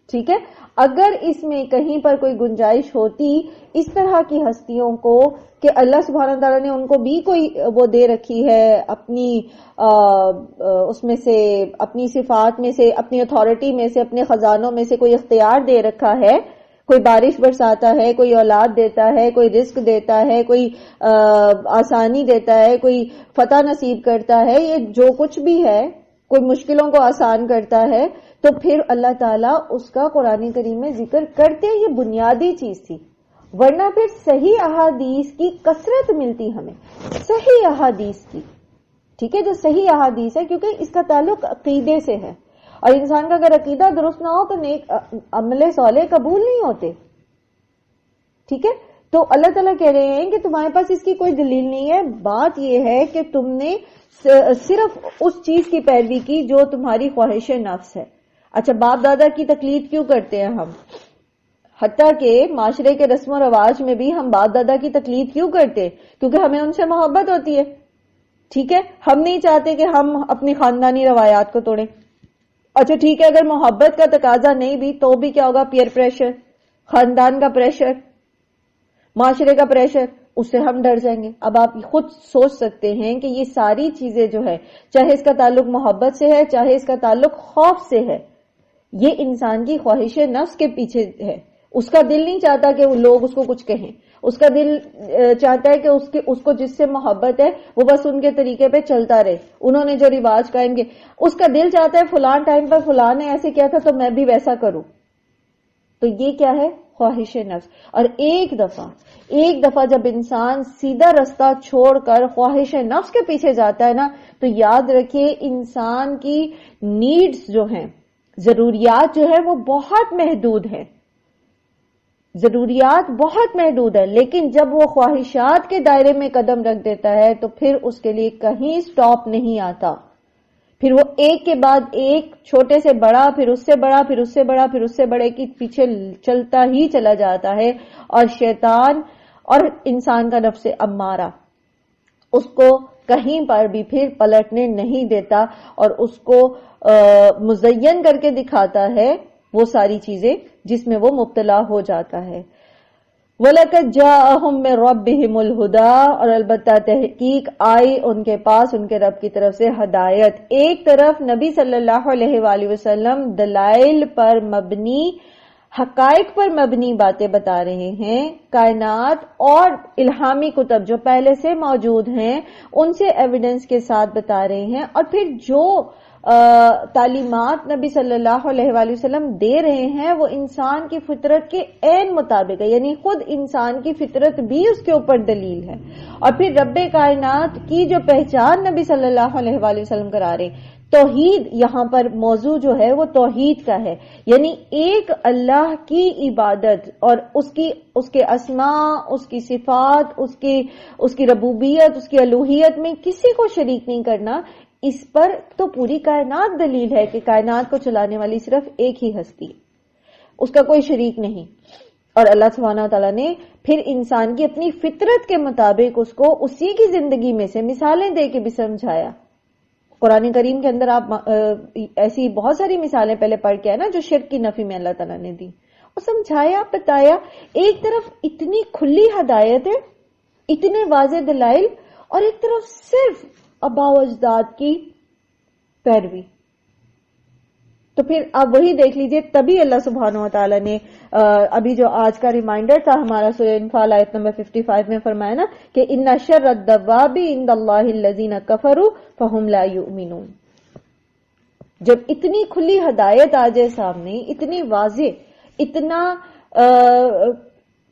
ٹھیک ہے، اگر اس میں کہیں پر کوئی گنجائش ہوتی اس طرح کی ہستیوں کو کہ اللہ سبحانہ تعالیٰ نے ان کو بھی کوئی وہ دے رکھی ہے اپنی اس میں سے، اپنی صفات میں سے، اپنی اتھارٹی میں سے، اپنے خزانوں میں سے کوئی اختیار دے رکھا ہے، کوئی بارش برساتا ہے، کوئی اولاد دیتا ہے، کوئی رزق دیتا ہے، کوئی آسانی دیتا ہے، کوئی فتح نصیب کرتا ہے، یہ جو کچھ بھی ہے، کوئی مشکلوں کو آسان کرتا ہے، تو پھر اللہ تعالیٰ اس کا قرآن کریم میں ذکر کرتے. یہ بنیادی چیز تھی، ورنہ پھر صحیح احادیث کی کثرت ملتی ہمیں، صحیح احادیث کی. ٹھیک ہے، جو صحیح احادیث ہے کیونکہ اس کا تعلق عقیدے سے ہے، اور انسان کا اگر عقیدہ درست نہ ہو تو نیک عمل صالح قبول نہیں ہوتے. ٹھیک ہے، تو اللہ تعالیٰ کہہ رہے ہیں کہ تمہارے پاس اس کی کوئی دلیل نہیں ہے، بات یہ ہے کہ تم نے صرف اس چیز کی پیروی کی جو تمہاری خواہش نفس ہے. اچھا، باپ دادا کی تقلید کیوں کرتے ہیں ہم؟ حتیٰ کہ معاشرے کے رسم و رواج میں بھی ہم باپ دادا کی تقلید کیوں کرتے؟ کیونکہ ہمیں ان سے محبت ہوتی ہے. ٹھیک ہے، ہم نہیں چاہتے کہ ہم اپنی خاندانی روایات کو توڑیں. اچھا ٹھیک ہے، اگر محبت کا تقاضا نہیں بھی تو بھی کیا ہوگا؟ پیئر پریشر، خاندان کا پریشر، معاشرے کا پریشر، اس سے ہم ڈر جائیں گے. اب آپ خود سوچ سکتے ہیں کہ یہ ساری چیزیں جو ہے، چاہے اس کا تعلق محبت سے ہے، چاہے اس کا تعلق خوف سے ہے، یہ انسان کی خواہش نفس کے پیچھے ہے. اس کا دل نہیں چاہتا کہ وہ لوگ اس کو کچھ کہیں، اس کا دل چاہتا ہے کہ اس کو جس سے محبت ہے وہ بس ان کے طریقے پہ چلتا رہے، انہوں نے جو رواج قائم کیے، اس کا دل چاہتا ہے فلان ٹائم پر فلان نے ایسے کیا تھا تو میں بھی ویسا کروں. تو یہ کیا ہے؟ خواہش نفس. اور ایک دفعہ جب انسان سیدھا رستہ چھوڑ کر خواہش نفس کے پیچھے جاتا ہے نا، تو یاد رکھیے انسان کی نیڈز جو ہیں، ضروریات جو ہے وہ بہت محدود ہیں، ضروریات بہت محدود ہے. لیکن جب وہ خواہشات کے دائرے میں قدم رکھ دیتا ہے تو پھر اس کے لیے کہیں سٹاپ نہیں آتا، پھر وہ ایک کے بعد ایک، چھوٹے سے بڑا، پھر اس سے بڑا، پھر اس سے بڑا، پھر اس سے بڑے کی پیچھے چلتا ہی چلا جاتا ہے. اور شیطان اور انسان کا نفس امارہ اس کو کہیں پر بھی پھر پلٹنے نہیں دیتا اور اس کو مزین کر کے دکھاتا ہے وہ ساری چیزیں جس میں وہ مبتلا ہو جاتا ہے. وَلَقَدْ جَاءَهُم مِّن رَّبِّهِمُ الْهُدَىٰ، اور البتہ تحقیق آئی ان کے پاس ان کے رب کی طرف سے ہدایت. ایک طرف نبی صلی اللہ علیہ وآلہ وسلم دلائل پر مبنی، حقائق پر مبنی باتیں بتا رہے ہیں، کائنات اور الہامی کتب جو پہلے سے موجود ہیں ان سے ایویڈنس کے ساتھ بتا رہے ہیں، اور پھر جو تعلیمات نبی صلی اللہ علیہ وآلہ وسلم دے رہے ہیں وہ انسان کی فطرت کے عین مطابق ہے، یعنی خود انسان کی فطرت بھی اس کے اوپر دلیل ہے. اور پھر رب کائنات کی جو پہچان نبی صلی اللہ علیہ وآلہ وسلم کرا رہے ہیں، توحید یہاں پر موضوع جو ہے وہ توحید کا ہے، یعنی ایک اللہ کی عبادت اور اس کے اسماء، اس کی صفات، اس کی ربوبیت، اس کی الوہیت میں کسی کو شریک نہیں کرنا. اس پر تو پوری کائنات دلیل ہے کہ کائنات کو چلانے والی صرف ایک ہی ہستی، اس کا کوئی شریک نہیں. اور اللہ سبحانہ وتعالیٰ نے پھر انسان کی اپنی فطرت کے مطابق اس کو اسی کی زندگی میں سے مثالیں دے کے بھی سمجھایا. قرآن کریم کے اندر آپ ایسی بہت ساری مثالیں پہلے پڑھ کے آئے نا جو شرک کی نفی میں اللہ تعالیٰ نے دی اور سمجھایا، بتایا. ایک طرف اتنی کھلی ہدایت ہے، اتنے واضح دلائل، اور ایک طرف صرف آباء و اجداد کی پیروی. تو پھر آپ وہی دیکھ لیجئے، تبھی اللہ سبحانہ و تعالیٰ نے ابھی جو آج کا ریمائنڈر تھا ہمارا سورہ انفال آیت نمبر 55 میں فرمایا نا کہ ان شر الدواب عند اللہ الذین کفروا فہم لا یؤمنون. جب اتنی کھلی ہدایت آ جائے سامنے، اتنی واضح، اتنا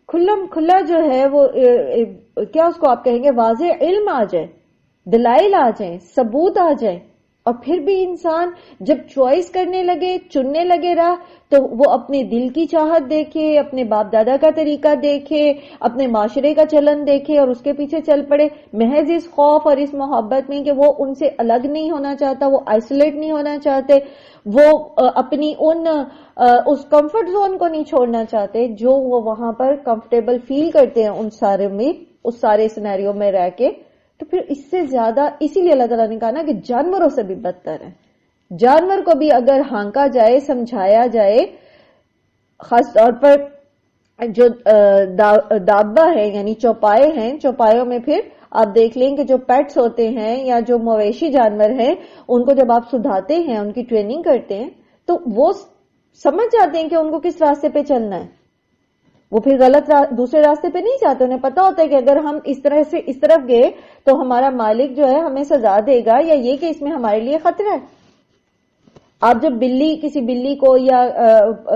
کھلا جو ہے وہ کیا اس کو آپ کہیں گے، واضح علم آ جائے، دلائل آ جائیں، ثبوت آ جائیں، اور پھر بھی انسان جب چوائس کرنے لگے، چننے لگے راہ، تو وہ اپنے دل کی چاہت دیکھے، اپنے باپ دادا کا طریقہ دیکھے، اپنے معاشرے کا چلن دیکھے اور اس کے پیچھے چل پڑے، محض اس خوف اور اس محبت میں کہ وہ ان سے الگ نہیں ہونا چاہتا، وہ آئسولیٹ نہیں ہونا چاہتے، وہ اپنی اس کمفرٹ زون کو نہیں چھوڑنا چاہتے جو وہ وہاں پر کمفرٹیبل فیل کرتے ہیں ان سارے میں، اس سارے سینیریو میں رہ کے. تو پھر اس سے زیادہ، اسی لیے اللہ تعالیٰ نے کہا نا کہ جانوروں سے بھی بدتر ہے. جانور کو بھی اگر ہانکا جائے، سمجھایا جائے، خاص طور پر جو دابہ ہے یعنی چوپائے ہیں، چوپایوں میں پھر آپ دیکھ لیں کہ جو پیٹس ہوتے ہیں یا جو مویشی جانور ہیں ان کو جب آپ سدھاتے ہیں، ان کی ٹریننگ کرتے ہیں تو وہ سمجھ جاتے ہیں کہ ان کو کس راستے پہ چلنا ہے. وہ پھر غلط دوسرے راستے پہ نہیں جاتے، انہیں پتا ہوتا ہے کہ اگر ہم اس طرح سے اس طرف گئے تو ہمارا مالک جو ہے ہمیں سزا دے گا، یا یہ کہ اس میں ہمارے لیے خطرہ ہے. آپ جب کسی بلی کو یا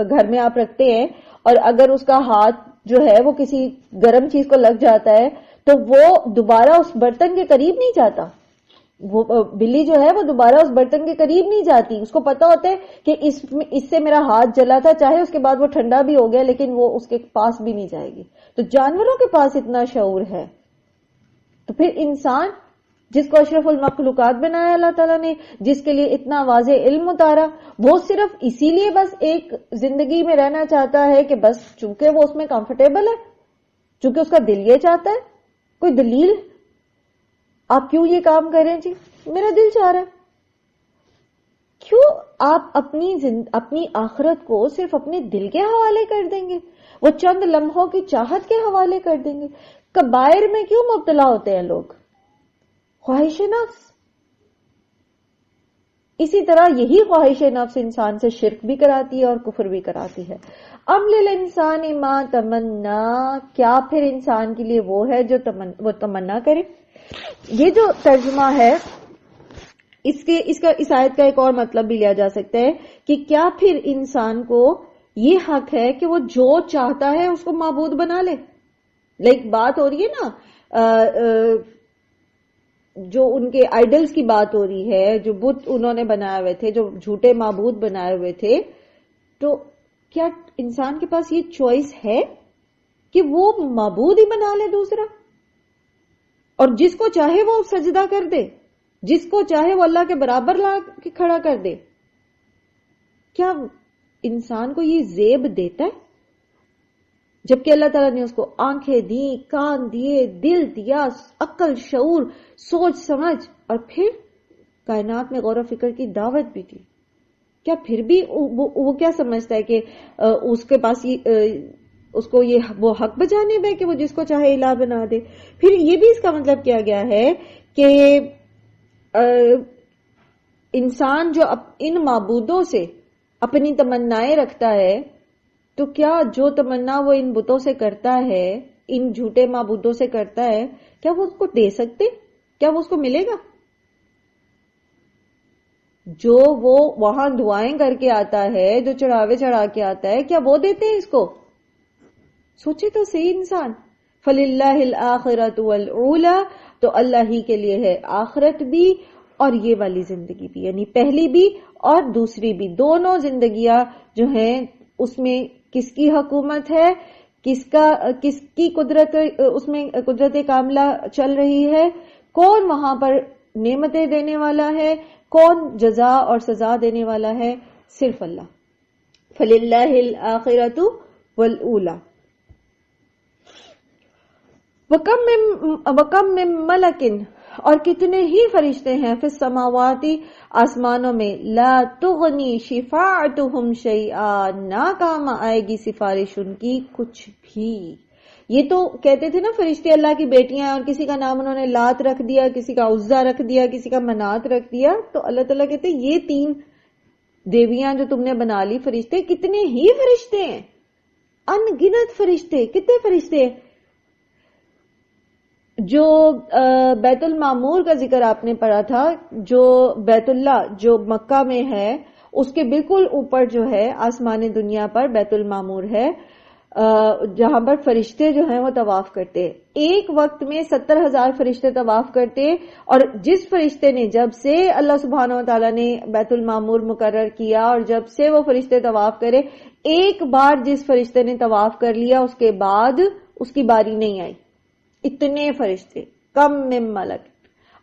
گھر میں آپ رکھتے ہیں اور اگر اس کا ہاتھ جو ہے وہ کسی گرم چیز کو لگ جاتا ہے تو وہ دوبارہ اس برتن کے قریب نہیں جاتا. وہ بلی جو ہے وہ دوبارہ اس برتن کے قریب نہیں جاتی، اس کو پتا ہوتا ہے کہ اس سے میرا ہاتھ جلا تھا، چاہے اس کے بعد وہ ٹھنڈا بھی ہو گیا لیکن وہ اس کے پاس بھی نہیں جائے گی. تو جانوروں کے پاس اتنا شعور ہے. تو پھر انسان جس کو اشرف المخلوقات بنایا اللہ تعالیٰ نے، جس کے لیے اتنا واضح علم اتارا، وہ صرف اسی لیے بس ایک زندگی میں رہنا چاہتا ہے کہ بس چونکہ وہ اس میں کمفرٹیبل ہے، چونکہ اس کا دل یہ چاہتا ہے. کوئی دلیل آپ کیوں یہ کام کر رہے ہیں؟ جی میرا دل چاہ رہا ہے. کیوں آپ اپنی آخرت کو صرف اپنے دل کے حوالے کر دیں گے؟ وہ چند لمحوں کی چاہت کے حوالے کر دیں گے؟ کبائر میں کیوں مبتلا ہوتے ہیں لوگ؟ خواہش نفس. اسی طرح یہی خواہش نفس انسان سے شرک بھی کراتی ہے اور کفر بھی کراتی ہے. ام للانسان ما تمنا، کیا پھر انسان کے لیے وہ ہے جو وہ تمنا کرے. یہ جو ترجمہ ہے اس آیت کا ایک اور مطلب بھی لیا جا سکتا ہے کہ کیا پھر انسان کو یہ حق ہے کہ وہ جو چاہتا ہے اس کو معبود بنا لے. بات ہو رہی ہے نا جو ان کے آئیڈلز کی بات ہو رہی ہے، جو بت انہوں نے بنائے ہوئے تھے، جو جھوٹے معبود بنائے ہوئے تھے، تو کیا انسان کے پاس یہ چوائس ہے کہ وہ معبود ہی بنا لے دوسرا، اور جس کو چاہے وہ سجدہ کر دے، جس کو چاہے وہ اللہ کے برابر لا کے کھڑا کر دے؟ کیا انسان کو یہ زیب دیتا ہے؟ جبکہ اللہ تعالیٰ نے اس کو آنکھیں دی، کان دیے، دل دیا، عقل، شعور، سوچ سمجھ، اور پھر کائنات میں غور و فکر کی دعوت بھی دی. کیا پھر بھی وہ کیا سمجھتا ہے کہ اس کے پاس اس کو وہ حق بجانب ہے کہ وہ جس کو چاہے الہ بنا دے؟ پھر یہ بھی اس کا مطلب کیا گیا ہے کہ انسان جو ان معبودوں سے اپنی تمنائیں رکھتا ہے، تو کیا جو تمنا وہ ان بتوں سے کرتا ہے، ان جھوٹے معبودوں سے کرتا ہے، کیا وہ اس کو دے سکتے؟ کیا وہ اس کو ملے گا؟ جو وہ وہاں دعائیں کر کے آتا ہے، جو چڑھاوے چڑھا کے آتا ہے، کیا وہ دیتے ہیں اس کو؟ سوچے تو صحیح انسان. فَلِلَّهِ الْآخِرَةُ وَالْأُولَى، تو اللہ ہی کے لیے ہے آخرت بھی اور یہ والی زندگی بھی، یعنی پہلی بھی اور دوسری بھی، دونوں زندگیاں جو ہیں اس میں کس کی حکومت ہے، کس کی قدرت، اس میں قدرت کاملہ چل رہی ہے، کون وہاں پر نعمتیں دینے والا ہے، کون جزا اور سزا دینے والا ہے؟ صرف اللہ. فَلِلَّهِ الْآخِرَةُ وَالْأُولَى. وَكَمْ مِن مَلَكٍ، اور کتنے ہی فرشتے ہیں، فی السماوات، آسمانوں میں، لا تغنی شفاعتهم شیئا، نہ کام آئے گی سفارش ان کی کچھ بھی. یہ تو کہتے تھے نا فرشتے اللہ کی بیٹیاں، اور کسی کا نام انہوں نے لات رکھ دیا، کسی کا عزا رکھ دیا، کسی کا منات رکھ دیا. تو اللہ تعالیٰ کہتے ہیں یہ 3 دیویاں جو تم نے بنا لی، فرشتے، کتنے ہی فرشتے ہیں، ان گنت فرشتے. کتنے فرشتے ہیں؟ جو بیت المعمور کا ذکر آپ نے پڑھا تھا، جو بیت اللہ جو مکہ میں ہے، اس کے بالکل اوپر جو ہے آسمان دنیا پر بیت المعمور ہے، جہاں پر فرشتے جو ہیں وہ طواف کرتے. ایک وقت میں 70,000 فرشتے طواف کرتے، اور جس فرشتے نے، جب سے اللہ سبحانہ و تعالیٰ نے بیت المعمور مقرر کیا اور جب سے وہ فرشتے طواف کرے، ایک بار جس فرشتے نے طواف کر لیا اس کے بعد اس کی باری نہیں آئی. اتنے فرشتے. کم من ملک.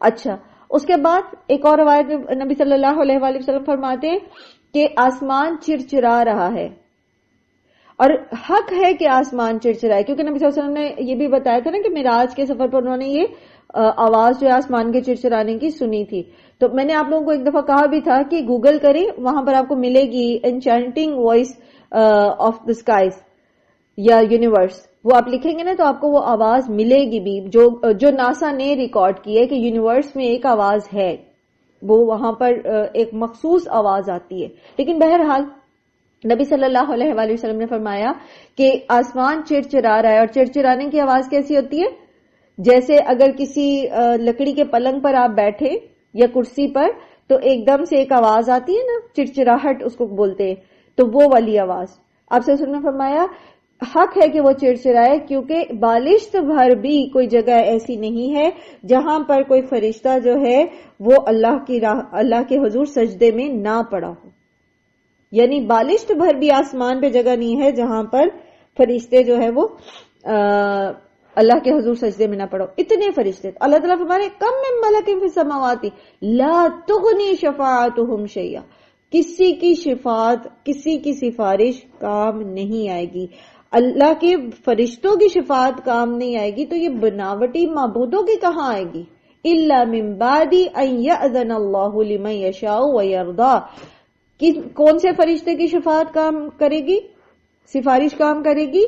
اچھا، اس کے بعد ایک اور روایت میں نبی صلی اللہ علیہ وآلہ وسلم فرماتے ہیں کہ آسمان چرچرا رہا ہے، اور حق ہے کہ آسمان چرچرائے، کیونکہ نبی صلی اللہ علیہ وسلم نے یہ بھی بتایا تھا نا کہ معراج کے سفر پر انہوں نے یہ آواز جو ہے آسمان کے چرچرانے کی سنی تھی. تو میں نے آپ لوگوں کو ایک دفعہ کہا بھی تھا کہ گوگل کریں، وہاں پر آپ کو ملے گی انچینٹنگ وائس آف دا اسکائز یا یونیورس. وہ آپ لکھیں گے نا تو آپ کو وہ آواز ملے گی بھی، جو ناسا نے ریکارڈ کی ہے کہ یونیورس میں ایک آواز ہے، وہ وہاں پر ایک مخصوص آواز آتی ہے. لیکن بہرحال نبی صلی اللہ علیہ وآلہ وسلم نے فرمایا کہ آسمان چرچرا رہا ہے، اور چرچرانے کی آواز کیسی ہوتی ہے؟ جیسے اگر کسی لکڑی کے پلنگ پر آپ بیٹھے یا کرسی پر، تو ایک دم سے ایک آواز آتی ہے نا، چرچراہٹ اس کو بولتے ہیں، تو وہ والی آواز. آپ سے نے فرمایا حق ہے کہ وہ چرچرائے، کیونکہ بالشت بھر بھی کوئی جگہ ایسی نہیں ہے جہاں پر کوئی فرشتہ جو ہے وہ اللہ کے حضور سجدے میں نہ پڑا ہو. یعنی بالشت بھر بھی آسمان پہ جگہ نہیں ہے جہاں پر فرشتے جو ہے وہ اللہ کے حضور سجدے میں نہ پڑو. اتنے فرشتے. اللہ تعالیٰ فرمانے کم من ملک فی السماوات لا تغنی شفاعتهم شیئا، کسی کی شفاعت، کسی کی سفارش کام نہیں آئے گی. اللہ کے فرشتوں کی شفاعت کام نہیں آئے گی، تو یہ بناوٹی معبودوں کی کہاں آئے گی؟ الا من بعد ان یأذن اللہ لمن یشاء ویرضا. کون سے فرشتے کی شفاعت کام کرے گی، سفارش کام کرے گی؟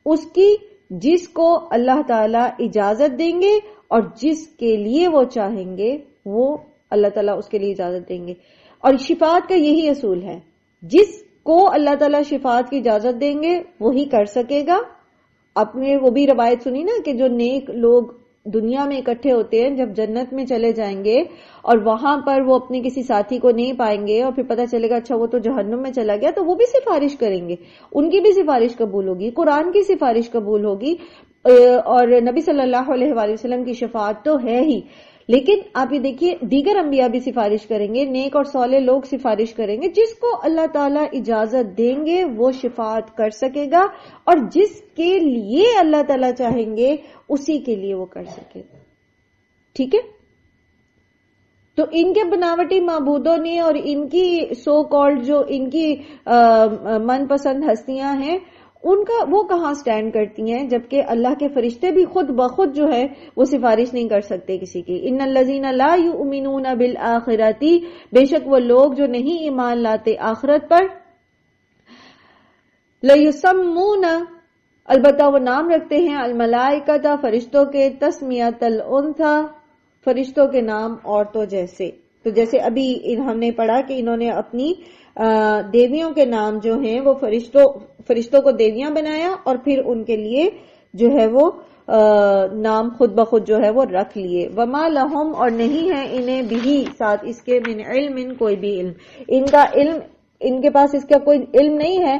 اس کی جس کو اللہ تعالیٰ اجازت دیں گے، اور جس کے لیے وہ چاہیں گے وہ اللہ تعالیٰ اس کے لیے اجازت دیں گے. اور شفاعت کا یہی اصول ہے، جس کو اللہ تعالیٰ شفاعت کی اجازت دیں گے وہی کر سکے گا. آپ نے وہ بھی روایت سنی نا کہ جو نیک لوگ دنیا میں اکٹھے ہوتے ہیں جب جنت میں چلے جائیں گے اور وہاں پر وہ اپنے کسی ساتھی کو نہیں پائیں گے اور پھر پتہ چلے گا اچھا وہ تو جہنم میں چلا گیا، تو وہ بھی سفارش کریں گے، ان کی بھی سفارش قبول ہوگی، قرآن کی سفارش قبول ہوگی، اور نبی صلی اللہ علیہ وآلہ وسلم کی شفاعت تو ہے ہی. لیکن آپ یہ دیکھیے دیگر انبیاء بھی سفارش کریں گے، نیک اور صالح لوگ سفارش کریں گے. جس کو اللہ تعالیٰ اجازت دیں گے وہ شفاعت کر سکے گا، اور جس کے لیے اللہ تعالیٰ چاہیں گے اسی کے لیے وہ کر سکے گا. ٹھیک ہے؟ تو ان کے بناوٹی معبودوں نے اور ان کی سو کالڈ جو ان کی من پسند ہستیاں ہیں ان کا وہ کہاں سٹینڈ کرتی ہیں، جبکہ اللہ کے فرشتے بھی خود بخود جو ہے وہ سفارش نہیں کر سکتے کسی کی. ان الذین لا یؤمنون بالآخرۃ، بے شک وہ لوگ جو نہیں ایمان لاتے آخرت پر، لیسمون، البتہ وہ نام رکھتے ہیں، الملائکۃ، فرشتوں کے، تسمیۃ الانثی، فرشتوں کے نام عورتوں جیسے. تو جیسے ابھی ہم نے پڑھا کہ انہوں نے اپنی دیویوں کے نام جو ہیں وہ فرشتوں کو دیویاں بنایا اور پھر ان کے لیے جو ہے وہ نام خود بخود جو ہے وہ رکھ لیے. وما لہم، اور نہیں ہے انہیں بھی ساتھ اس کے، من علم، کوئی بھی علم، ان کا علم، ان کے پاس اس کا کوئی علم نہیں ہے.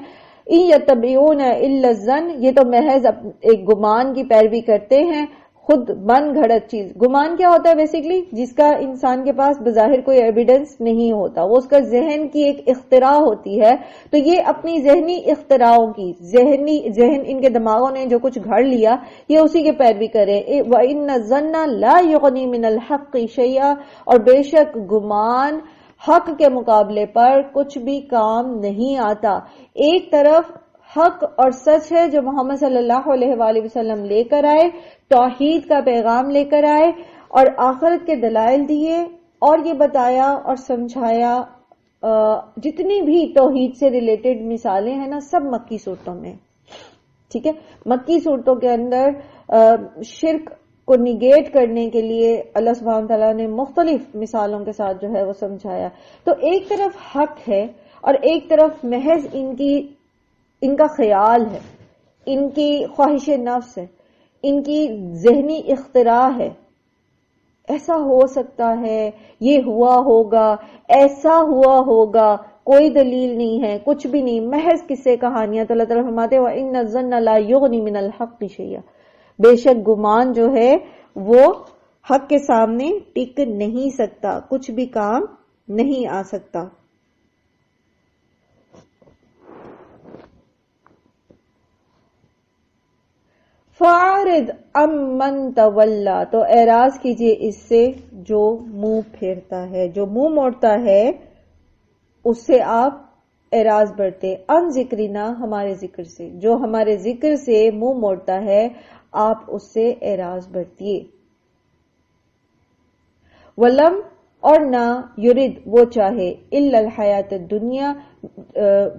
ان یتبعون الا الظن، یہ تو محض ایک گمان کی پیروی کرتے ہیں، خود من گھڑت چیز. گمان کیا ہوتا ہے بیسیکلی؟ جس کا انسان کے پاس بظاہر کوئی ایویڈنس نہیں ہوتا، وہ اس کا ذہن کی ایک اختراع ہوتی ہے. تو یہ اپنی ذہنی اختراعوں کی ذہن ان کے دماغوں نے جو کچھ گھڑ لیا یہ اسی کے پیروی کریں. وَإِنَّ الظَّنَّ لَا يُغْنِي مِنَ الْحَقِّ شَيْئًا، اور بے شک گمان حق کے مقابلے پر کچھ بھی کام نہیں آتا. ایک طرف حق اور سچ ہے جو محمد صلی اللہ علیہ وآلہ وسلم لے کر آئے، توحید کا پیغام لے کر آئے اور آخرت کے دلائل دیے، اور یہ بتایا اور سمجھایا. جتنی بھی توحید سے ریلیٹڈ مثالیں ہیں نا سب مکی صورتوں میں. ٹھیک ہے؟ مکی صورتوں کے اندر شرک کو نیگیٹ کرنے کے لیے اللہ سبحانہ تعالیٰ نے مختلف مثالوں کے ساتھ جو ہے وہ سمجھایا. تو ایک طرف حق ہے اور ایک طرف محض ان کا خیال ہے، ان کی خواہش نفس ہے، ان کی ذہنی اختراع ہے. ایسا ہو سکتا ہے، یہ ہوا ہوگا، ایسا ہوا ہوگا، کوئی دلیل نہیں ہے، کچھ بھی نہیں، محض قصے کہانیاں. تو اللہ تعالیٰ فرماتے ہیں وَإِنَّ الظَّنَّ لَا يُغْنِي مِنَ الْحَقِّ شَيْئًا، بے شک گمان جو ہے وہ حق کے سامنے ٹک نہیں سکتا، کچھ بھی کام نہیں آ سکتا. فَأَعْرِضْ عَمَّنْ تَوَلَّى، تو اعراض کیجئے اس سے جو منہ پھیرتا ہے، جو منہ موڑتا ہے اس سے آپ اعراض برتے. ان ذکرنا، ہمارے ذکر سے، جو ہمارے ذکر سے منہ موڑتا ہے آپ اس سے اعراض برتیے. وَلَمْ، اور نہ، یرد، وہ چاہے، الا الحیات الدنیا،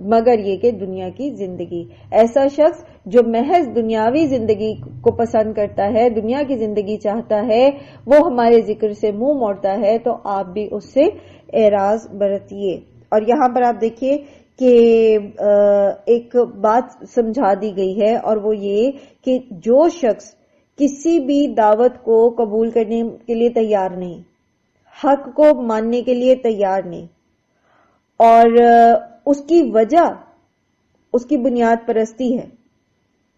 مگر یہ کہ دنیا کی زندگی. ایسا شخص جو محض دنیاوی زندگی کو پسند کرتا ہے، دنیا کی زندگی چاہتا ہے، وہ ہمارے ذکر سے منہ موڑتا ہے تو آپ بھی اس سے اعراض برتیے. اور یہاں پر آپ دیکھیے کہ ایک بات سمجھا دی گئی ہے، اور وہ یہ کہ جو شخص کسی بھی دعوت کو قبول کرنے کے لیے تیار نہیں، حق کو ماننے کے لیے تیار نہیں، اور اس کی وجہ اس کی بنیاد پرستی ہے.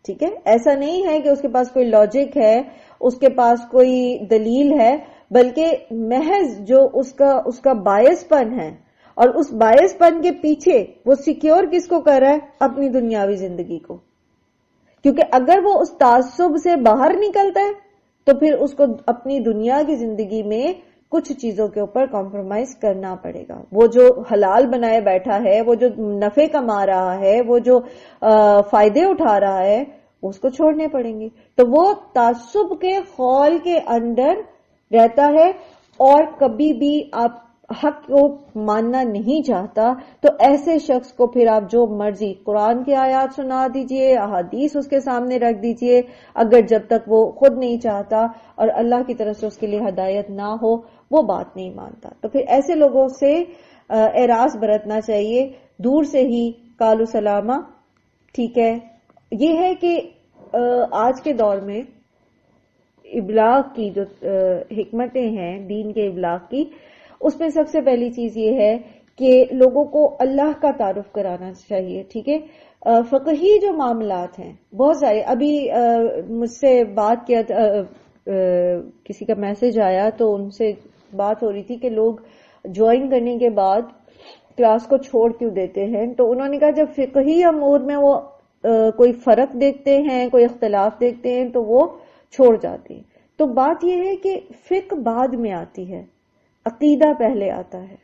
ٹھیک ہے؟ ایسا نہیں ہے کہ اس کے پاس کوئی لاجک ہے، اس کے پاس کوئی دلیل ہے، بلکہ محض جو اس کا باعث پن ہے، اور اس باعث پن کے پیچھے وہ سیکیور کس کو کر رہا ہے؟ اپنی دنیاوی زندگی کو. کیونکہ اگر وہ اس تعصب سے باہر نکلتا ہے تو پھر اس کو اپنی دنیا کی زندگی میں کچھ چیزوں کے اوپر کمپرومائز کرنا پڑے گا. وہ جو حلال بنائے بیٹھا ہے، وہ جو نفع کما رہا ہے، وہ جو فائدے اٹھا رہا ہے، اس کو چھوڑنے پڑیں گے. تو وہ تعصب کے خول کے اندر رہتا ہے اور کبھی بھی آپ حق کو ماننا نہیں چاہتا. تو ایسے شخص کو پھر آپ جو مرضی قرآن کی آیات سنا دیجئے، احادیث اس کے سامنے رکھ دیجئے، اگر جب تک وہ خود نہیں چاہتا اور اللہ کی طرف سے اس کے لیے ہدایت نہ ہو وہ بات نہیں مانتا. تو پھر ایسے لوگوں سے اعراض برتنا چاہیے، دور سے ہی قالو سلامہ. ٹھیک ہے، یہ ہے کہ آج کے دور میں ابلاغ کی جو حکمتیں ہیں دین کے ابلاغ کی، اس میں سب سے پہلی چیز یہ ہے کہ لوگوں کو اللہ کا تعارف کرانا چاہیے. ٹھیک ہے، فقہی جو معاملات ہیں بہت سارے، ابھی مجھ سے بات کیا، کسی کا میسج آیا تو ان سے بات ہو رہی تھی کہ لوگ جوائن کرنے کے بعد کلاس کو چھوڑ کیوں دیتے ہیں. تو انہوں نے کہا جب فقہی امور میں وہ کوئی فرق دیکھتے ہیں، کوئی اختلاف دیکھتے ہیں تو وہ چھوڑ جاتے ہیں. تو بات یہ ہے کہ فقہ بعد میں آتی ہے، عقیدہ پہلے آتا ہے،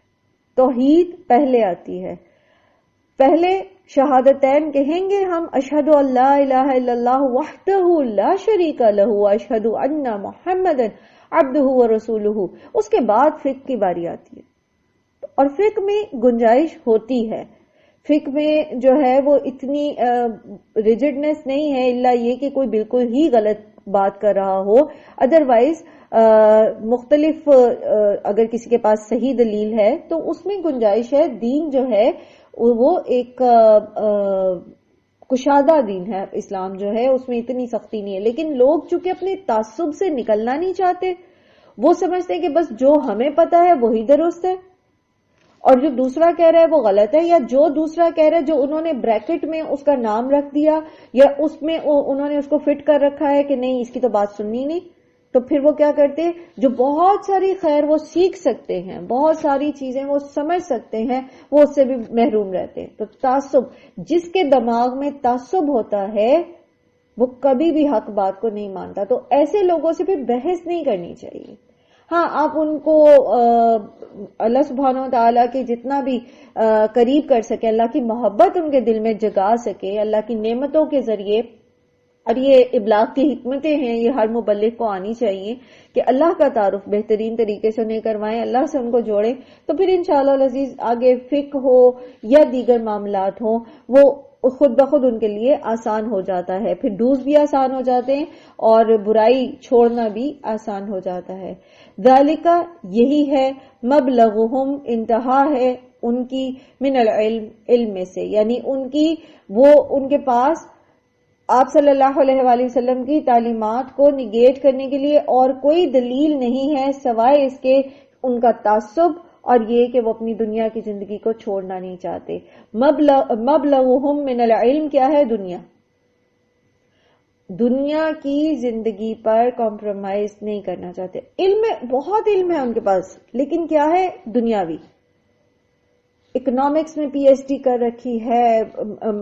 توحید پہلے آتی ہے. پہلے شہادتین کہیں گے ہم، اشہد ان لا الہ الا اللہ وحدہ لا شریک لہ واشہد ان محمدا عبدہ ورسولہ. اس کے بعد فقہ کی باری آتی ہے، اور فقہ میں گنجائش ہوتی ہے. فقہ میں جو ہے وہ اتنی ریجڈنس نہیں ہے، الا یہ کہ کوئی بالکل ہی غلط بات کر رہا ہو. ادروائز مختلف اگر کسی کے پاس صحیح دلیل ہے تو اس میں گنجائش ہے. دین جو ہے وہ ایک کشادہ دین ہے. اسلام جو ہے اس میں اتنی سختی نہیں ہے، لیکن لوگ چونکہ اپنے تعصب سے نکلنا نہیں چاہتے، وہ سمجھتے ہیں کہ بس جو ہمیں پتا ہے وہی درست ہے اور جو دوسرا کہہ رہا ہے وہ غلط ہے، یا جو دوسرا کہہ رہا ہے جو انہوں نے بریکٹ میں اس کا نام رکھ دیا یا اس میں انہوں نے اس کو فٹ کر رکھا ہے کہ نہیں اس کی تو بات سننی نہیں، تو پھر وہ کیا کرتے ہیں، جو بہت ساری خیر وہ سیکھ سکتے ہیں، بہت ساری چیزیں وہ سمجھ سکتے ہیں، وہ اس سے بھی محروم رہتے ہیں. تو تعصب، جس کے دماغ میں تعصب ہوتا ہے وہ کبھی بھی حق بات کو نہیں مانتا. تو ایسے لوگوں سے پھر بحث نہیں کرنی چاہیے. ہاں، آپ ان کو اللہ سبحانہ و تعالیٰ کے جتنا بھی قریب کر سکے، اللہ کی محبت ان کے دل میں جگا سکے اللہ کی نعمتوں کے ذریعے. اور یہ ابلاغ کی حکمتیں ہیں، یہ ہر مبلغ کو آنی چاہیے کہ اللہ کا تعارف بہترین طریقے سے انہیں کروائیں، اللہ سے ان کو جوڑیں. تو پھر انشاءاللہ العزیز آگے فقہ ہو یا دیگر معاملات ہوں وہ خود بخود ان کے لیے آسان ہو جاتا ہے. پھر ڈوز بھی آسان ہو جاتے ہیں اور برائی چھوڑنا بھی آسان ہو جاتا ہے. ذالک، یہی ہے، مبلغہم، انتہا ہے ان کی، من العلم، علم میں سے، یعنی ان کی وہ ان کے پاس آپ صلی اللہ علیہ وآلہ وسلم کی تعلیمات کو نگیٹ کرنے کے لیے اور کوئی دلیل نہیں ہے سوائے اس کے ان کا تعصب اور یہ کہ وہ اپنی دنیا کی زندگی کو چھوڑنا نہیں چاہتے. مبلغہم من العلم کیا ہے؟ دنیا کی زندگی پر کمپرومائز نہیں کرنا چاہتے. علم میں بہت علم ہے ان کے پاس، لیکن کیا ہے؟ دنیاوی. اکنامکس میں پی ایچ ڈی کر رکھی ہے،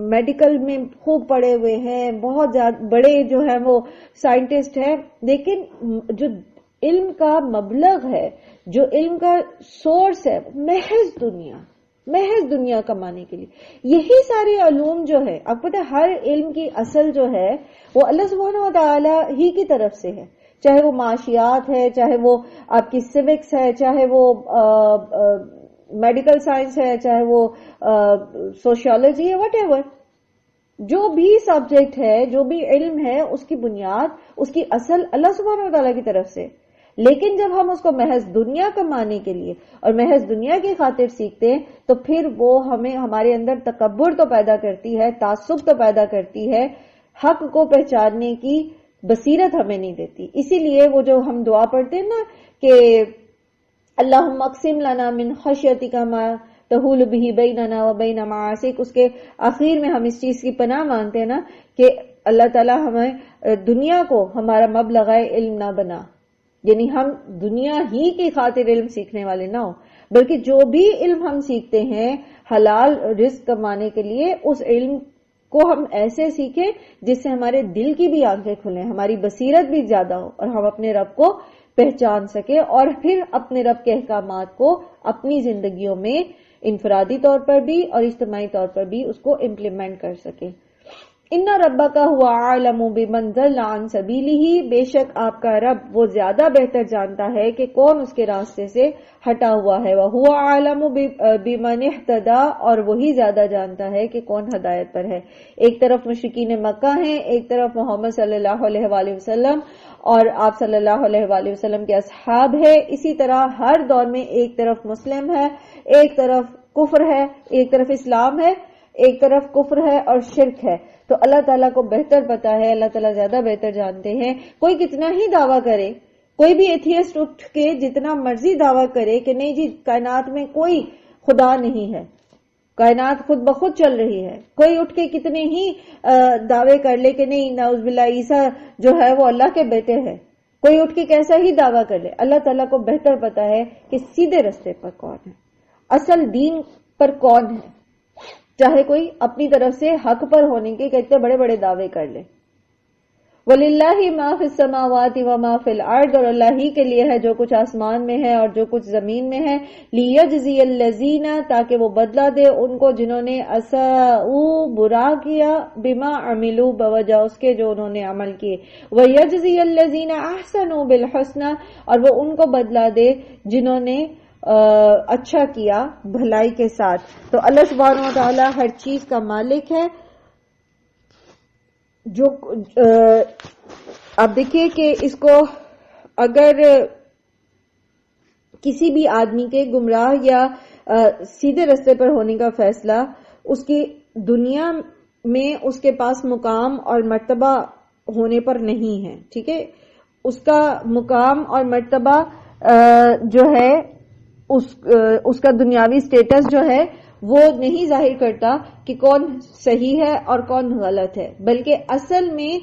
میڈیکل میں خوب پڑھے ہوئے ہیں، بہت زیادہ بڑے جو ہیں وہ سائنٹسٹ ہیں، لیکن جو علم کا مبلغ ہے، جو علم کا سورس ہے، محض دنیا کمانے کے لیے. یہی سارے علوم جو ہے، آپ کو پتہ ہے ہر علم کی اصل جو ہے وہ اللہ سبحانہ و تعالی ہی کی طرف سے ہے، چاہے وہ معاشیات ہے، چاہے وہ آپ کی سیوکس ہے، چاہے وہ میڈیکل سائنس ہے، چاہے وہ سوشیالوجی ہے، وٹ ایور. جو بھی سبجیکٹ ہے، جو بھی علم ہے، اس کی بنیاد، اس کی اصل اللہ سبحانہ و تعالیٰ کی طرف سے. لیکن جب ہم اس کو محض دنیا کمانے کے لیے اور محض دنیا کی خاطر سیکھتے ہیں تو پھر وہ ہمارے اندر تکبر تو پیدا کرتی ہے، تعصب تو پیدا کرتی ہے، حق کو پہچاننے کی بصیرت ہمیں نہیں دیتی. اسی لیے وہ جو ہم دعا پڑھتے ہیں نا کہ اللہم اقسم لنا من خشیتک ما تحول به بیننا وبین معاصیک، اس کے آخر میں ہم اس چیز کی پناہ مانگتے ہیں نا کہ اللہ تعالی ہمیں دنیا کو ہمارا مبلغ علم نہ بنا، یعنی ہم دنیا ہی کی خاطر علم سیکھنے والے نہ ہو، بلکہ جو بھی علم ہم سیکھتے ہیں حلال رزق کمانے کے لیے، اس علم کو ہم ایسے سیکھیں جس سے ہمارے دل کی بھی آنکھیں کھلیں، ہماری بصیرت بھی زیادہ ہو اور ہم اپنے رب کو پہچان سکے اور پھر اپنے رب کے احکامات کو اپنی زندگیوں میں انفرادی طور پر بھی اور اجتماعی طور پر بھی اس کو امپلیمنٹ کر سکے. ان ربک هو اعلم بمن ضل عن سبیلہ، بے شک آپ کا رب وہ زیادہ بہتر جانتا ہے کہ کون اس کے راستے سے ہٹا ہوا ہے، وہو اعلم بمن اہتدی، اور وہی زیادہ جانتا ہے کہ کون ہدایت پر ہے۔ ایک طرف مشرکین مکہ ہیں، ایک طرف محمد صلی اللہ علیہ وآلہ وسلم اور آپ صلی اللہ علیہ وآلہ وسلم کے اصحاب ہے۔ اسی طرح ہر دور میں ایک طرف مسلم ہے، ایک طرف کفر ہے، ایک طرف اسلام ہے، ایک طرف کفر ہے اور شرک ہے۔ تو اللہ تعالیٰ کو بہتر پتا ہے، اللہ تعالیٰ زیادہ بہتر جانتے ہیں۔ کوئی کتنا ہی دعویٰ کرے، کوئی بھی ایتھیسٹ اٹھ کے جتنا مرضی دعویٰ کرے کہ نہیں جی کائنات میں کوئی خدا نہیں ہے، کائنات خود بخود چل رہی ہے، کوئی اٹھ کے کتنے ہی دعوے کر لے کہ نہیں نعوذ باللہ عیسیٰ جو ہے وہ اللہ کے بیٹے ہے، کوئی اٹھ کے کیسا ہی دعویٰ کر لے، اللہ تعالیٰ کو بہتر پتا ہے کہ سیدھے رستے پر کون ہے، اصل دین پر کون ہے، چاہے کوئی اپنی طرف سے حق پر ہونے کے کتنے بڑے بڑے دعوے کر لے۔ وَلِلَّهِ مَا فِي السَّمَاوَاتِ وَمَا فِي الْأَرْضِ، اور اللہ ہی کے لیے ہے جو کچھ آسمان میں ہے اور جو کچھ زمین میں ہے، لِيَجْزِيَ الَّذِينَ، تاکہ وہ بدلہ دے ان کو جنہوں نے اساءوا برا کیا، بِمَا عَمِلُوا بوجہ اس کے جو انہوں نے عمل کیے، وَيَجْزِيَ الَّذِينَ أَحْسَنُوا بِالْحُسْنَى، اور وہ ان کو بدلہ دے جنہوں نے اچھا کیا بھلائی کے ساتھ۔ تو اللہ سبحانہ وتعالی ہر چیز کا مالک ہے۔ جو آپ دیکھیے کہ اس کو اگر کسی بھی آدمی کے گمراہ یا سیدھے رستے پر ہونے کا فیصلہ اس کی دنیا میں اس کے پاس مقام اور مرتبہ ہونے پر نہیں ہے، ٹھیک ہے، اس کا مقام اور مرتبہ جو ہے اس کا دنیاوی سٹیٹس جو ہے وہ نہیں ظاہر کرتا کہ کون صحیح ہے اور کون غلط ہے، بلکہ اصل میں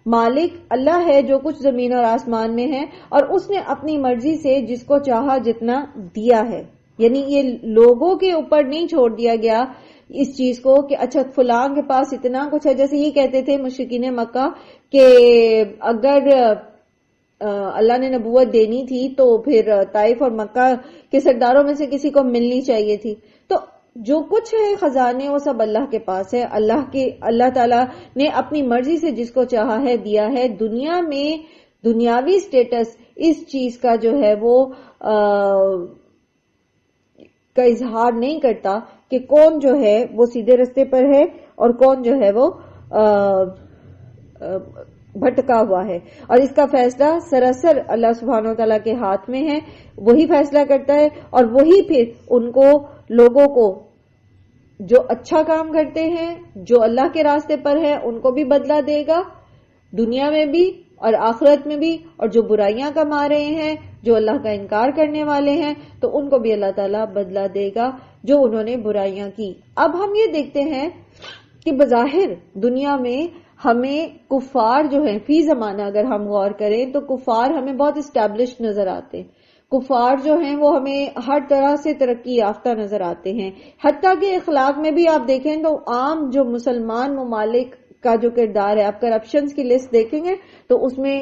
مالک اللہ ہے جو کچھ زمین اور آسمان میں ہے، اور اس نے اپنی مرضی سے جس کو چاہا جتنا دیا ہے، یعنی یہ لوگوں کے اوپر نہیں چھوڑ دیا گیا اس چیز کو کہ اچھا فلاں کے پاس اتنا کچھ ہے، جیسے یہ کہتے تھے مشرکین مکہ کہ اگر اللہ نے نبوت دینی تھی تو پھر طائف اور مکہ کے سرداروں میں سے کسی کو ملنی چاہیے تھی۔ تو جو کچھ ہے خزانے وہ سب اللہ کے پاس ہے، اللہ تعالیٰ نے اپنی مرضی سے جس کو چاہا ہے دیا ہے۔ دنیا میں دنیاوی سٹیٹس اس چیز کا جو ہے وہ کا اظہار نہیں کرتا کہ کون جو ہے وہ سیدھے رستے پر ہے اور کون جو ہے وہ بھٹکا ہوا ہے، اور اس کا فیصلہ سراسر اللہ سبحانہ وتعالیٰ کے ہاتھ میں ہے، وہی فیصلہ کرتا ہے، اور وہی پھر ان کو لوگوں کو جو اچھا کام کرتے ہیں جو اللہ کے راستے پر ہے ان کو بھی بدلہ دے گا دنیا میں بھی اور آخرت میں بھی، اور جو برائیاں کما رہے ہیں جو اللہ کا انکار کرنے والے ہیں تو ان کو بھی اللہ تعالیٰ بدلہ دے گا جو انہوں نے برائیاں کی۔ اب ہم یہ دیکھتے ہیں کہ بظاہر دنیا میں ہمیں کفار جو ہیں فی زمانہ اگر ہم غور کریں تو کفار ہمیں بہت اسٹیبلشڈ نظر آتے ہیں، کفار جو ہیں وہ ہمیں ہر طرح سے ترقی یافتہ نظر آتے ہیں، حتیٰ کہ اخلاق میں بھی آپ دیکھیں تو عام جو مسلمان ممالک کا جو کردار ہے، آپ کرپشنز کی لسٹ دیکھیں گے تو اس میں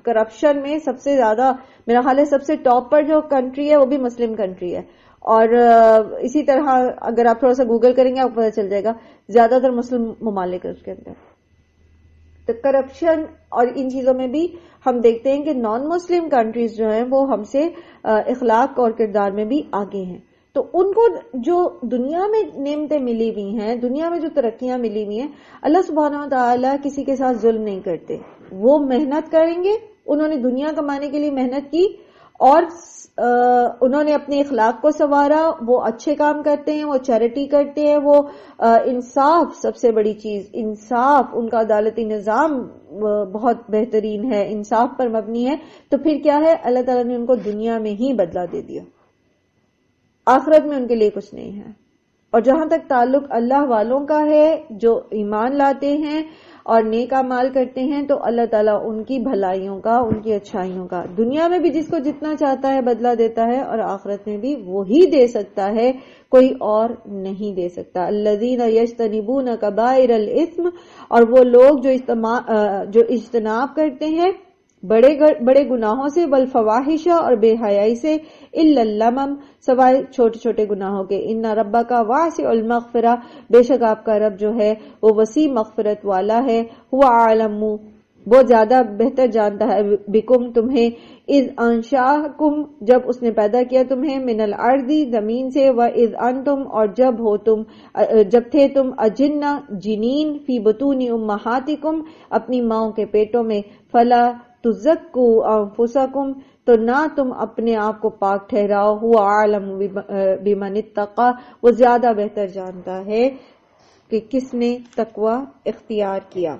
کرپشن میں سب سے زیادہ میرا خیال ہے سب سے ٹاپ پر جو کنٹری ہے وہ بھی مسلم کنٹری ہے، اور اسی طرح اگر آپ تھوڑا سا گوگل کریں گے آپ کو پتہ چل جائے گا زیادہ تر مسلم ممالک اس کے اندر۔ تو کرپشن اور ان چیزوں میں بھی ہم دیکھتے ہیں کہ نان مسلم کنٹریز جو ہیں وہ ہم سے اخلاق اور کردار میں بھی آگے ہیں۔ تو ان کو جو دنیا میں نعمتیں ملی ہوئی ہیں، دنیا میں جو ترقیاں ملی ہوئی ہیں، اللہ سبحانہ و تعالیٰ کسی کے ساتھ ظلم نہیں کرتے، وہ محنت کریں گے، انہوں نے دنیا کمانے کے لیے محنت کی اور انہوں نے اپنے اخلاق کو سنوارا، وہ اچھے کام کرتے ہیں، وہ چیریٹی کرتے ہیں، وہ انصاف، سب سے بڑی چیز انصاف، ان کا عدالتی نظام بہت بہترین ہے، انصاف پر مبنی ہے، تو پھر کیا ہے اللہ تعالیٰ نے ان کو دنیا میں ہی بدلہ دے دیا، آخرت میں ان کے لیے کچھ نہیں ہے۔ اور جہاں تک تعلق اللہ والوں کا ہے جو ایمان لاتے ہیں اور نیک اعمال کرتے ہیں تو اللہ تعالیٰ ان کی بھلائیوں کا، ان کی اچھائیوں کا دنیا میں بھی جس کو جتنا چاہتا ہے بدلہ دیتا ہے، اور آخرت میں بھی وہی دے سکتا ہے، کوئی اور نہیں دے سکتا۔ الذین یجتنبون کبائر الاثم، اور وہ لوگ جو اجتناب کرتے ہیں بڑے گناہوں سے، والفواحش اور بے حیائی سے، الا اللمم سوائے چھوٹے چھوٹے گناہوں کے، ان ربک واسع المغفرہ بے شک آپ کا رب جو ہے وہ وسیع مغفرت والا ہے، هو اعلم وہ زیادہ بہتر جانتا ہے، بکم تمہیں، اذ انشاکم جب اس نے پیدا کیا تمہیں، من الارض زمین سے، و اذ انتم اور جب تھے تم، اجنہ جنین، فی بطون امہاتکم اپنی ماؤں کے پیٹوں میں، فلا تزکوا انفسکم تو نہ تم اپنے آپ کو پاک ٹھہراؤ، هو اعلم بمن اتقى وہ زیادہ بہتر جانتا ہے کہ کس نے تقوی اختیار کیا۔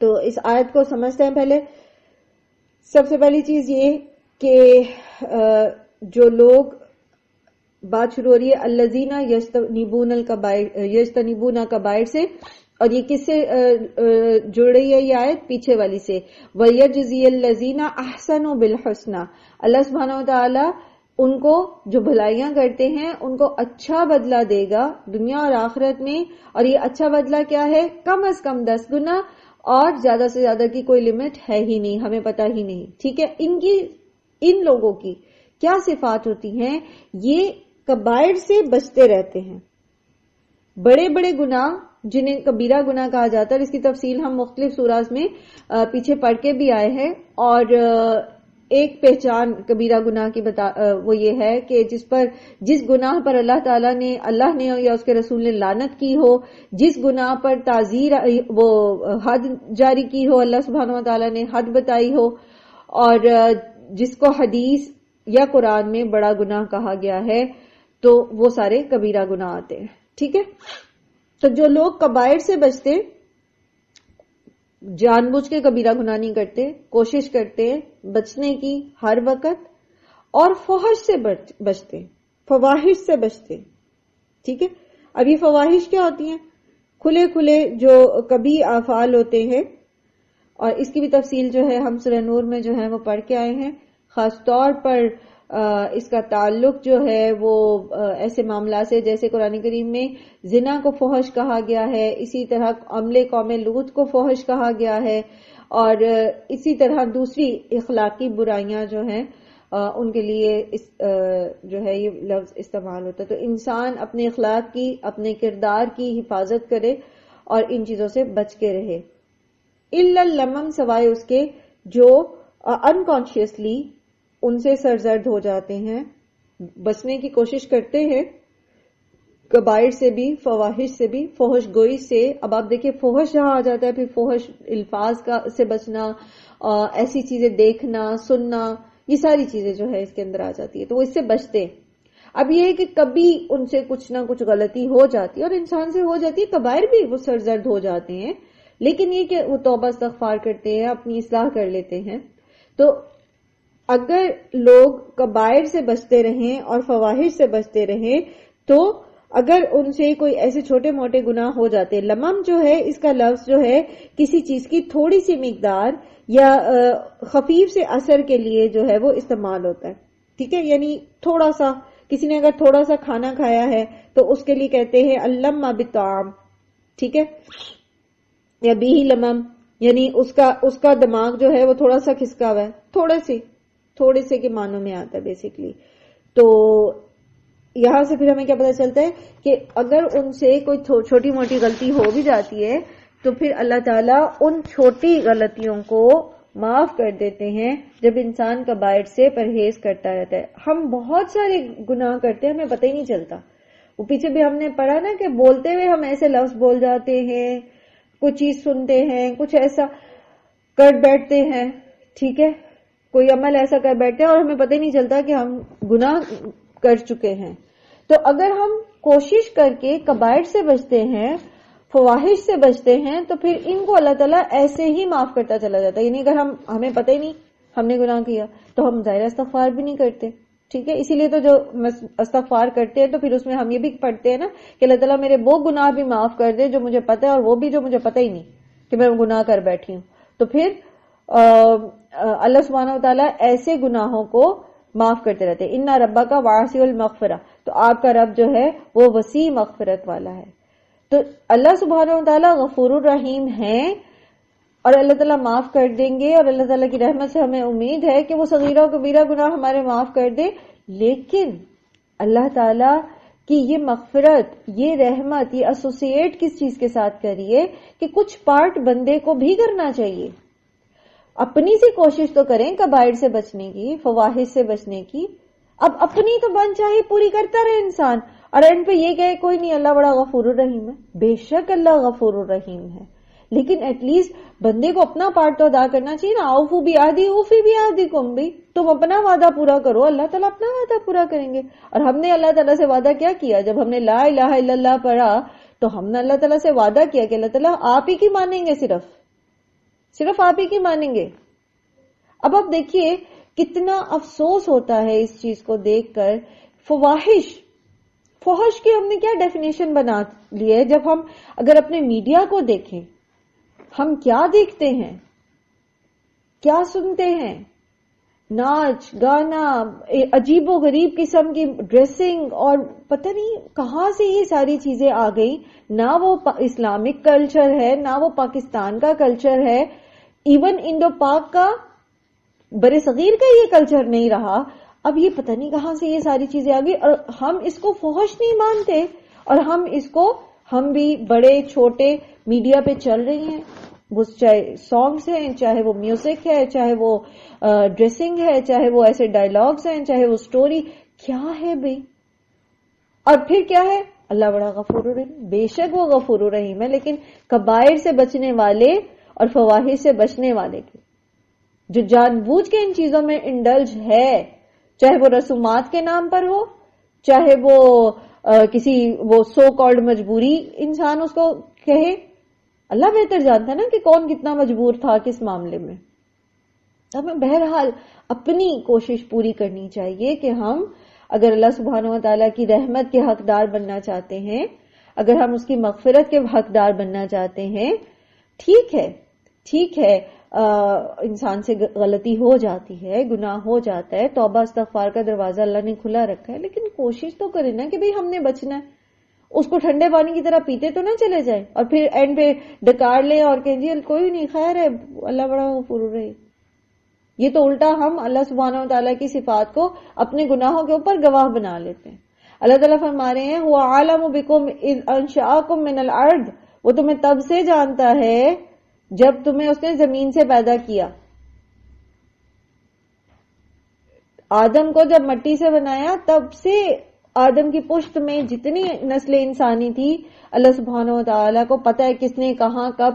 تو اس آیت کو سمجھتے ہیں۔ پہلے سب سے پہلی چیز یہ کہ جو لوگ بات شروع ہو رہی ہے الذین یجتنبون کبائر سے، اور یہ کس سے جڑ رہی ہے یہ آیت؟ پیچھے والی سے، وَيَجْزِيَ الَّذِينَ أَحْسَنُوا بِالْحُسْنَى اللہ سبحانہ وتعالی ان کو جو بھلائیاں کرتے ہیں ان کو اچھا بدلہ دے گا دنیا اور آخرت میں، اور یہ اچھا بدلہ کیا ہے؟ کم از کم 10 گنا، اور زیادہ سے زیادہ کی کوئی لمٹ ہے ہی نہیں، ہمیں پتہ ہی نہیں، ٹھیک ہے۔ ان لوگوں کی کیا صفات ہوتی ہیں؟ یہ کبائر سے بچتے رہتے ہیں، بڑے بڑے گناہ جنہیں کبیرہ گناہ کہا جاتا ہے، اس کی تفصیل ہم مختلف سورات میں پیچھے پڑھ کے بھی آئے ہیں، اور ایک پہچان کبیرہ گناہ کی وہ یہ ہے کہ جس گناہ پر اللہ نے یا اس کے رسول نے لعنت کی ہو، جس گناہ پر تعزیر وہ حد جاری کی ہو، اللہ سبحانہ و تعالیٰ نے حد بتائی ہو، اور جس کو حدیث یا قرآن میں بڑا گناہ کہا گیا ہے، تو وہ سارے کبیرہ گناہ آتے ہیں، ٹھیک ہے۔ تو جو لوگ کبائر سے بچتے، جان بوجھ کے کبیرہ گناہ نہیں کرتے، کوشش کرتے بچنے کی ہر وقت، اور فحش سے بچتے، فواحش سے بچتے، ٹھیک ہے۔ اب یہ فواحش کیا ہوتی ہیں؟ کھلے کھلے جو کبھی افعال ہوتے ہیں، اور اس کی بھی تفصیل جو ہے ہم سورہ نور میں جو ہے وہ پڑھ کے آئے ہیں۔ خاص طور پر اس کا تعلق جو ہے وہ ایسے معاملات سے جیسے قرآن کریم میں زنا کو فحش کہا گیا ہے، اسی طرح عمل قوم لوط کو فحش کہا گیا ہے، اور اسی طرح دوسری اخلاقی برائیاں جو ہیں ان کے لیے جو ہے یہ لفظ استعمال ہوتا ہے۔ تو انسان اپنے اخلاق کی، اپنے کردار کی حفاظت کرے اور ان چیزوں سے بچ کے رہے۔ الا اللمم سوائے اس کے جو انکانشیسلی ان سے سرزد ہو جاتے ہیں، بچنے کی کوشش کرتے ہیں کبائر سے بھی، فواحش سے بھی، فحش گوئی سے۔ اب آپ دیکھیں فحش جہاں آ جاتا ہے، پھر فحش الفاظ سے بچنا، ایسی چیزیں دیکھنا، سننا، یہ ساری چیزیں جو ہے اس کے اندر آ جاتی ہے، تو وہ اس سے بچتے ہیں۔ اب یہ ہے کہ کبھی ان سے کچھ نہ کچھ غلطی ہو جاتی ہے، اور انسان سے ہو جاتی ہے، کبائر بھی وہ سرزد ہو جاتے ہیں، لیکن یہ کہ وہ توبہ استغفار کرتے ہیں، اپنی اصلاح کر لیتے ہیں۔ تو اگر لوگ کبائر سے بچتے رہیں اور فواحش سے بچتے رہیں، تو اگر ان سے کوئی ایسے چھوٹے موٹے گناہ ہو جاتے، لمم جو ہے اس کا لفظ جو ہے کسی چیز کی تھوڑی سی مقدار یا خفیف سے اثر کے لیے جو ہے وہ استعمال ہوتا ہے، ٹھیک ہے۔ یعنی تھوڑا سا، کسی نے اگر تھوڑا سا کھانا کھایا ہے تو اس کے لیے کہتے ہیں اللمہ بالطعام، ٹھیک ہے، یا بیہی لمم، یعنی اس کا دماغ جو ہے وہ تھوڑا سا کھسکا ہوا ہے، تھوڑے سے کے معنوں میں آتا ہے بیسیکلی۔ تو یہاں سے پھر ہمیں کیا پتہ چلتا ہے کہ اگر ان سے کوئی چھوٹی موٹی غلطی ہو بھی جاتی ہے تو پھر اللہ تعالیٰ ان چھوٹی غلطیوں کو معاف کر دیتے ہیں جب انسان کبائر سے پرہیز کرتا رہتا ہے۔ ہم بہت سارے گناہ کرتے ہیں، ہمیں پتہ ہی نہیں چلتا۔ وہ پیچھے بھی ہم نے پڑھا نا کہ بولتے ہوئے ہم ایسے لفظ بول جاتے ہیں، کوئی چیز سنتے ہیں، کچھ ایسا کر بیٹھتے ہیں، ٹھیک ہے، کوئی عمل ایسا کر بیٹھتے ہیں اور ہمیں پتہ ہی نہیں چلتا کہ ہم گناہ کر چکے ہیں۔ تو اگر ہم کوشش کر کے کبائر سے بچتے ہیں، فواحش سے بچتے ہیں، تو پھر ان کو اللہ تعالیٰ ایسے ہی معاف کرتا چلا جاتا ہے۔ یعنی اگر ہمیں پتہ ہی نہیں ہم نے گناہ کیا تو ہم ظاہر استغفار بھی نہیں کرتے، ٹھیک ہے۔ اسی لیے تو جو استغفار کرتے ہیں تو پھر اس میں ہم یہ بھی پڑھتے ہیں نا کہ اللہ تعالیٰ میرے وہ گناہ بھی معاف کر دے جو مجھے پتہ ہے، اور وہ بھی جو مجھے پتہ ہی نہیں کہ میں گناہ کر بیٹھی ہوں۔ تو پھر اللہ سبحانہ وتعالیٰ ایسے گناہوں کو معاف کرتے رہتے ہیں۔ اِنَّ رَبَّكَ وَاسِعُ الْمَغْفِرَةِ تو آپ کا رب جو ہے وہ وسیع مغفرت والا ہے۔ تو اللہ سبحانہ وتعالیٰ غفور الرحیم ہیں، اور اللہ تعالیٰ معاف کر دیں گے، اور اللہ تعالیٰ کی رحمت سے ہمیں امید ہے کہ وہ صغیرہ و کبیرہ گناہ ہمارے معاف کر دے. لیکن اللہ تعالیٰ کہ یہ مغفرت، یہ رحمت، یہ ایسوسیٹ کس چیز کے ساتھ کریے کہ کچھ پارٹ بندے کو بھی کرنا چاہیے. اپنی سی کوشش تو کریں کبائر سے بچنے کی، فواحش سے بچنے کی. اب اپنی تو بن چاہیے پوری کرتا رہے انسان، اور اینڈ پہ یہ کہے کوئی نہیں اللہ بڑا غفور الرحیم ہے. بے شک اللہ غفور الرحیم ہے، لیکن ایٹ لیسٹ بندے کو اپنا پارٹ تو ادا کرنا چاہیے نا. اوفو بیعہدی اوفی بیعہدکم، بھی تم اپنا وعدہ پورا کرو، اللہ تعالیٰ اپنا وعدہ پورا کریں گے. اور ہم نے اللہ تعالیٰ سے وعدہ کیا کیا؟ جب ہم نے لا الہ الا اللہ پڑھا تو ہم نے اللہ تعالیٰ سے وعدہ کیا کہ اللہ تعالیٰ آپ ہی کی مانیں گے، صرف آپ ہی کی مانیں گے. اب آپ دیکھیے کتنا افسوس ہوتا ہے اس چیز کو دیکھ کر. فحش کی ہم نے کیا ڈیفینیشن بنا لی ہے. جب ہم اگر اپنے میڈیا کو دیکھیں، ہم کیا دیکھتے ہیں، کیا سنتے ہیں؟ ناچ گانا، عجیب و غریب قسم کی ڈریسنگ، اور پتہ نہیں کہاں سے یہ ساری چیزیں آ گئی. نہ وہ اسلامک کلچر ہے، نہ وہ پاکستان کا کلچر ہے، ایون انڈو پاک کا، برے صغیر کا یہ کلچر نہیں رہا. اب یہ پتہ نہیں کہاں سے یہ ساری چیزیں آ گئی، اور ہم اس کو فحش نہیں مانتے، اور ہم بھی بڑے چھوٹے میڈیا پہ چل رہے ہیں. وہ چاہے سانگز ہیں، چاہے وہ میوزک ہے، چاہے وہ ڈریسنگ ہے، چاہے وہ ایسے ڈائلاگز ہیں، چاہے وہ سٹوری، کیا ہے بھئی؟ اور پھر کیا ہے؟ اللہ بڑا غفور الرحیم. بے شک وہ غفور الرحیم ہے، لیکن کبائر سے بچنے والے اور فواحش سے بچنے والے کی جو جان بوجھ کے ان چیزوں میں انڈلج ہے، چاہے وہ رسومات کے نام پر ہو، چاہے وہ کسی وہ سو کالڈ مجبوری انسان اس کو کہے. اللہ بہتر جانتا ہے نا کہ کون کتنا مجبور تھا کس معاملے میں. ہمیں بہرحال اپنی کوشش پوری کرنی چاہیے کہ ہم اگر اللہ سبحانہ و تعالیٰ کی رحمت کے حقدار بننا چاہتے ہیں، اگر ہم اس کی مغفرت کے حقدار بننا چاہتے ہیں، ٹھیک ہے انسان سے غلطی ہو جاتی ہے، گناہ ہو جاتا ہے، توبہ استغفار کا دروازہ اللہ نے کھلا رکھا ہے، لیکن کوشش تو کریں نا کہ بھئی ہم نے بچنا ہے. اس کو ٹھنڈے پانی کی طرح پیتے تو نہ چلے جائیں اور پھر اینڈ پہ ڈکار لیں اور کہیں جی کوئی نہیں، خیر ہے، اللہ بڑا غفور الرحیم. یہ تو الٹا ہم اللہ سبحانہ و تعالیٰ کی صفات کو اپنے گناہوں کے اوپر گواہ بنا لیتے ہیں. اللہ تعالیٰ فرما رہے ہیں هو عالم بکم اذ انشأکم من الارض، وہ تمہیں تب سے جانتا ہے جب تمہیں اس نے زمین سے پیدا کیا. آدم کو جب مٹی سے بنایا تب سے آدم کی پشت میں جتنی نسل انسانی تھی، اللہ سبحانہ و تعالیٰ کو پتا ہے کس نے کہاں کب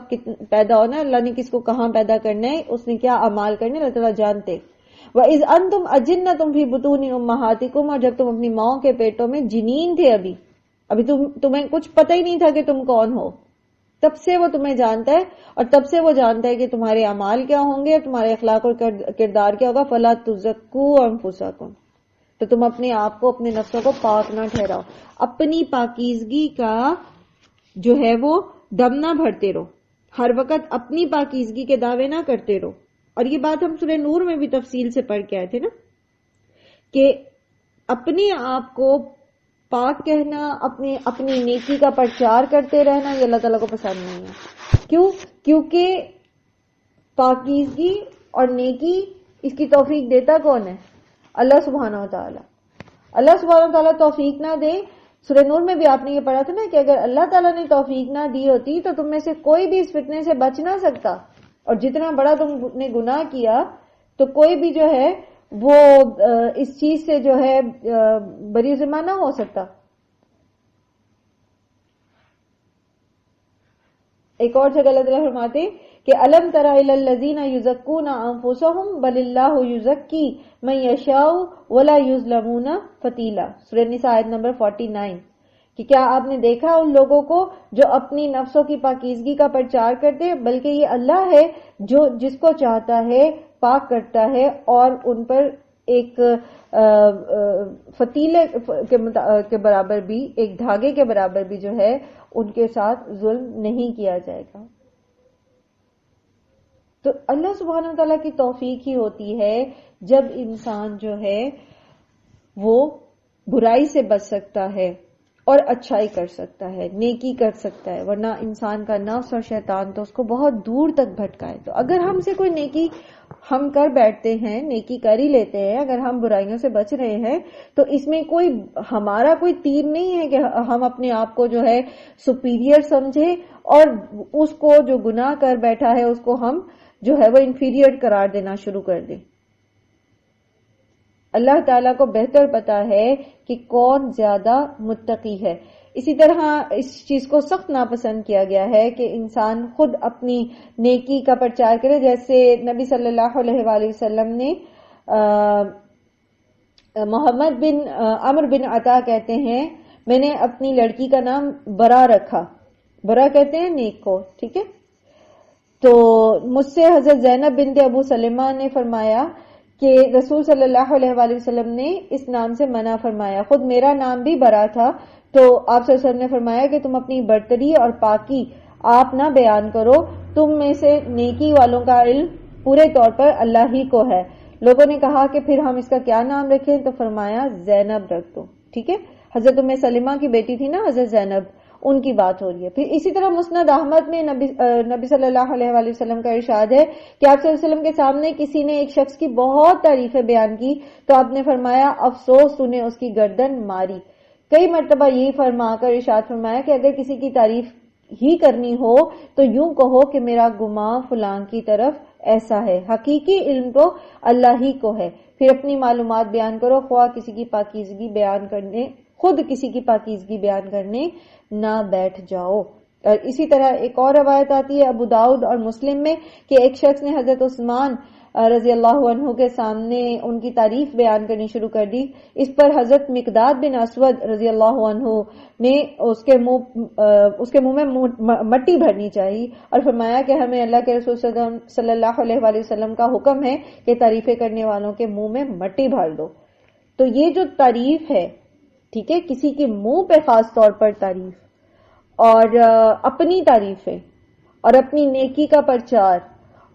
پیدا ہونا ہے، اللہ نے کس کو کہاں پیدا کرنا ہے، اس نے کیا اعمال کرنے، اللہ تعالیٰ جانتے. وَإِذْ أَنْتُمْ أَجِنَّةٌ فِي بُطُونِ أُمَّهَاتِكُمْ، اور جب تم اپنی ماؤں کے پیٹوں میں جنین تھے، ابھی تمہیں کچھ پتہ ہی نہیں تھا کہ تم کون ہو، تب سے وہ تمہیں جانتا ہے، اور تب سے وہ جانتا ہے کہ تمہارے اعمال کیا ہوں گے، تمہارے اخلاق اور کردار کیا ہوگا. فَلَا تُزَكُّوا أَنفُسَكُمْ، تو تم اپنے آپ کو، اپنے نفسوں کو پاک نہ ٹھہراؤ. اپنی پاکیزگی کا جو ہے وہ دم نہ بھرتے رہو، ہر وقت اپنی پاکیزگی کے دعوے نہ کرتے رہو. اور یہ بات ہم سورہ نور میں بھی تفصیل سے پڑھ کے آئے تھے نا، کہ اپنے آپ کو پاک کہنا، اپنی نیکی کا پرچار کرتے رہنا، یہ اللہ تعالیٰ کو پسند نہیں ہے. کیوں؟ کیونکہ پاکیزگی اور نیکی اس کی توفیق دیتا کون ہے؟ اللہ سبحانہ و تعالیٰ. اللہ سبحانہ و تعالیٰ توفیق نہ دے. سورہ نور میں بھی آپ نے یہ پڑھا تھا نا کہ اگر اللہ تعالیٰ نے توفیق نہ دی ہوتی تو تم میں سے کوئی بھی اس فتنے سے بچ نہ سکتا، اور جتنا بڑا تم نے گناہ کیا تو کوئی بھی جو ہے وہ اس چیز سے جو ہے بری ذمہ نہ ہو سکتا. ایک اور جگہ اللہ تعالیٰ فرماتے کہ الم تر الی الذین یزکون انفسهم بل اللہ یزکی من یشاء ولا یظلمون فتیلا. سورہ نساء آیت نمبر 49، کہ کیا آپ نے دیکھا ان لوگوں کو جو اپنی نفسوں کی پاکیزگی کا پرچار کرتے، بلکہ یہ اللہ ہے جو جس کو چاہتا ہے پاک کرتا ہے، اور ان پر ایک فتیلے کے برابر بھی، ایک دھاگے کے برابر بھی جو ہے ان کے ساتھ ظلم نہیں کیا جائے گا. تو اللہ سبحانہ و تعالیٰ کی توفیق ہی ہوتی ہے جب انسان جو ہے وہ برائی سے بچ سکتا ہے اور اچھائی کر سکتا ہے، نیکی کر سکتا ہے، ورنہ انسان کا نفس اور شیطان تو اس کو بہت دور تک بھٹکائے. تو اگر ہم سے کوئی نیکی ہم کر بیٹھتے ہیں، نیکی کر ہی لیتے ہیں، اگر ہم برائیوں سے بچ رہے ہیں، تو اس میں کوئی ہمارا کوئی تیر نہیں ہے کہ ہم اپنے آپ کو جو ہے سپیریئر سمجھے اور اس کو جو گناہ کر بیٹھا ہے اس کو ہم جو ہے وہ انفیریئر قرار دینا شروع کر دیں. اللہ تعالیٰ کو بہتر پتا ہے کہ کون زیادہ متقی ہے. اسی طرح اس چیز کو سخت ناپسند کیا گیا ہے کہ انسان خود اپنی نیکی کا پرچار کرے. جیسے نبی صلی اللہ علیہ وآلہ وسلم نے محمد بن عمرو بن عطا کہتے ہیں میں نے اپنی لڑکی کا نام برا رکھا. برا کہتے ہیں نیک کو، ٹھیک ہے. تو مجھ سے حضرت زینب بنت ابو سلمہ نے فرمایا کہ رسول صلی اللہ علیہ وآلہ وسلم نے اس نام سے منع فرمایا. خود میرا نام بھی برا تھا، تو آپ صلی اللہ علیہ وسلم نے فرمایا کہ تم اپنی برتری اور پاکی آپ نہ بیان کرو، تم میں سے نیکی والوں کا علم پورے طور پر اللہ ہی کو ہے. لوگوں نے کہا کہ پھر ہم اس کا کیا نام رکھیں؟ تو فرمایا زینب رکھ دو، ٹھیک ہے. حضرت ام سلمہ کی بیٹی تھی نا حضرت زینب، ان کی بات ہو رہی ہے. پھر اسی طرح مسند احمد میں نبی صلی اللہ علیہ وآلہ وسلم کا ارشاد ہے کہ آپ صلی اللہ علیہ وسلم کے سامنے کسی نے ایک شخص کی بہت تعریفیں بیان کی تو آپ نے فرمایا افسوس تو نے اس کی گردن ماری. کئی مرتبہ یہی فرما کر ارشاد فرمایا کہ اگر کسی کی تعریف ہی کرنی ہو تو یوں کہو کہ میرا گمان فلاں کی طرف ایسا ہے. حقیقی علم تو اللہ ہی کو ہے. پھر اپنی معلومات بیان کرو، خواہ کسی کی پاکیزگی بیان کرنے، خود کسی کی پاکیزگی بیان کرنے نہ بیٹھ جاؤ. اور اسی طرح ایک اور روایت آتی ہے ابو داؤد اور مسلم میں کہ ایک شخص نے حضرت عثمان رضی اللہ عنہ کے سامنے ان کی تعریف بیان کرنی شروع کر دی. اس پر حضرت مقداد بن اسود رضی اللہ عنہ نے اس کے منہ میں مٹی بھرنی چاہیے اور فرمایا کہ ہمیں اللہ کے رسول صلی اللہ علیہ وآلہ وسلم کا حکم ہے کہ تعریفیں کرنے والوں کے منہ میں مٹی بھر دو. تو یہ جو تعریف ہے، ٹھیک ہے، کسی کے منہ پہ خاص طور پر تعریف اور اپنی تعریفیں اور اپنی نیکی کا پرچار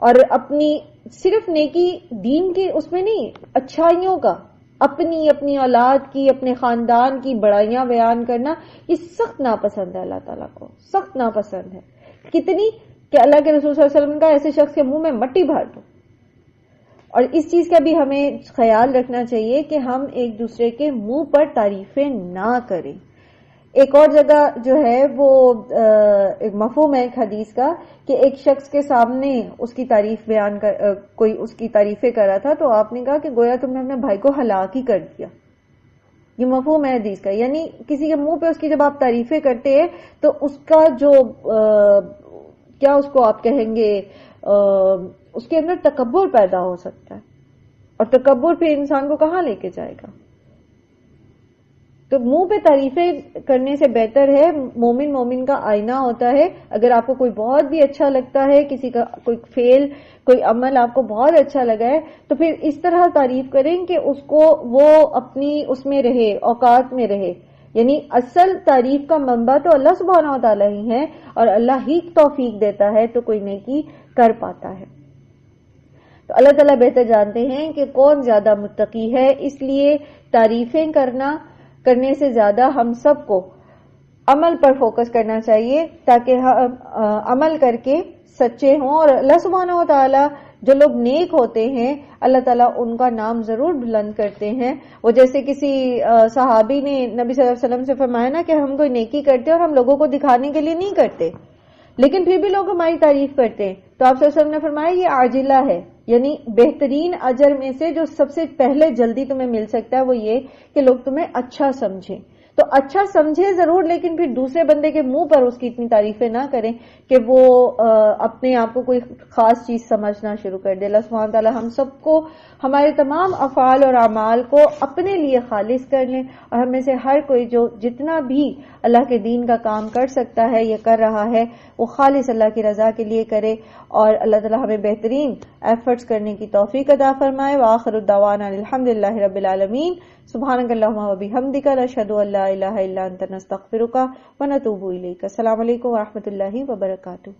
اور اپنی صرف نیکی دین کے اس میں نہیں، اچھائیوں کا، اپنی اولاد کی، اپنے خاندان کی بڑائیاں بیان کرنا، یہ سخت ناپسند ہے. اللہ تعالیٰ کو سخت ناپسند ہے. کتنی کہ اللہ کے رسول صلی اللہ علیہ وسلم کا ایسے شخص کے منہ میں مٹی بھر دو. اور اس چیز کا بھی ہمیں خیال رکھنا چاہیے کہ ہم ایک دوسرے کے منہ پر تعریفیں نہ کریں. ایک اور جگہ جو ہے وہ ایک مفہوم ہے ایک حدیث کا کہ ایک شخص کے سامنے اس کی تعریف بیان کوئی اس کی تعریفیں کر رہا تھا تو آپ نے کہا کہ گویا تم نے اپنے بھائی کو ہلاک ہی کر دیا. یہ مفہوم ہے حدیث کا، یعنی کسی کے منہ پہ اس کی جب آپ تعریفیں کرتے ہیں تو اس کا جو کیا اس کو آپ کہیں گے، اس کے اندر تکبر پیدا ہو سکتا ہے، اور تکبر پھر انسان کو کہاں لے کے جائے گا. تو منہ پہ تعریفیں کرنے سے بہتر ہے، مومن کا آئینہ ہوتا ہے. اگر آپ کو کوئی بہت بھی اچھا لگتا ہے، کسی کا کوئی فعل، کوئی عمل آپ کو بہت اچھا لگا ہے، تو پھر اس طرح تعریف کریں کہ اس کو وہ اپنی اس میں رہے، اوقات میں رہے. یعنی اصل تعریف کا منبع تو اللہ سبحانہ و تعالیٰ ہی ہے، اور اللہ ہی توفیق دیتا ہے تو کوئی نیکی کر پاتا ہے. تو اللہ تعالیٰ بہتر جانتے ہیں کہ کون زیادہ متقی ہے. اس لیے تعریفیں کرنے سے زیادہ ہم سب کو عمل پر فوکس کرنا چاہیے تاکہ ہم عمل کر کے سچے ہوں. اور اللہ سبحانہ و تعالیٰ جو لوگ نیک ہوتے ہیں اللہ تعالیٰ ان کا نام ضرور بلند کرتے ہیں. وہ جیسے کسی صحابی نے نبی صلی اللہ علیہ وسلم سے فرمایا نا کہ ہم کوئی نیکی کرتے اور ہم لوگوں کو دکھانے کے لیے نہیں کرتے، لیکن پھر بھی لوگ ہماری تعریف کرتے ہیں. تو آپ صلی اللہ علیہ وسلم نے فرمایا یہ عاجلہ ہے، یعنی بہترین اجر میں سے جو سب سے پہلے جلدی تمہیں مل سکتا ہے وہ یہ کہ لوگ تمہیں اچھا سمجھیں. تو اچھا سمجھے ضرور، لیکن پھر دوسرے بندے کے منہ پر اس کی اتنی تعریفیں نہ کریں کہ وہ اپنے آپ کو کوئی خاص چیز سمجھنا شروع کر دے. اللہ سبحانہ تعالیٰ ہم سب کو ہمارے تمام افعال اور اعمال کو اپنے لیے خالص کر لیں، اور ہم میں سے ہر کوئی جو جتنا بھی اللہ کے دین کا کام کر سکتا ہے یا کر رہا ہے وہ خالص اللہ کی رضا کے لیے کرے، اور اللہ تعالیٰ ہمیں بہترین ایفرٹس کرنے کی توفیق عطا فرمائے. وآخر الدعوانا الحمدللہ رب العالمین. سبحانک اللہم و بحمدک، نشہد ان لا الہ الا انت، نستغفرک و نتوب الیک. السلام علیکم و رحمۃ اللہ وبرکاتہ.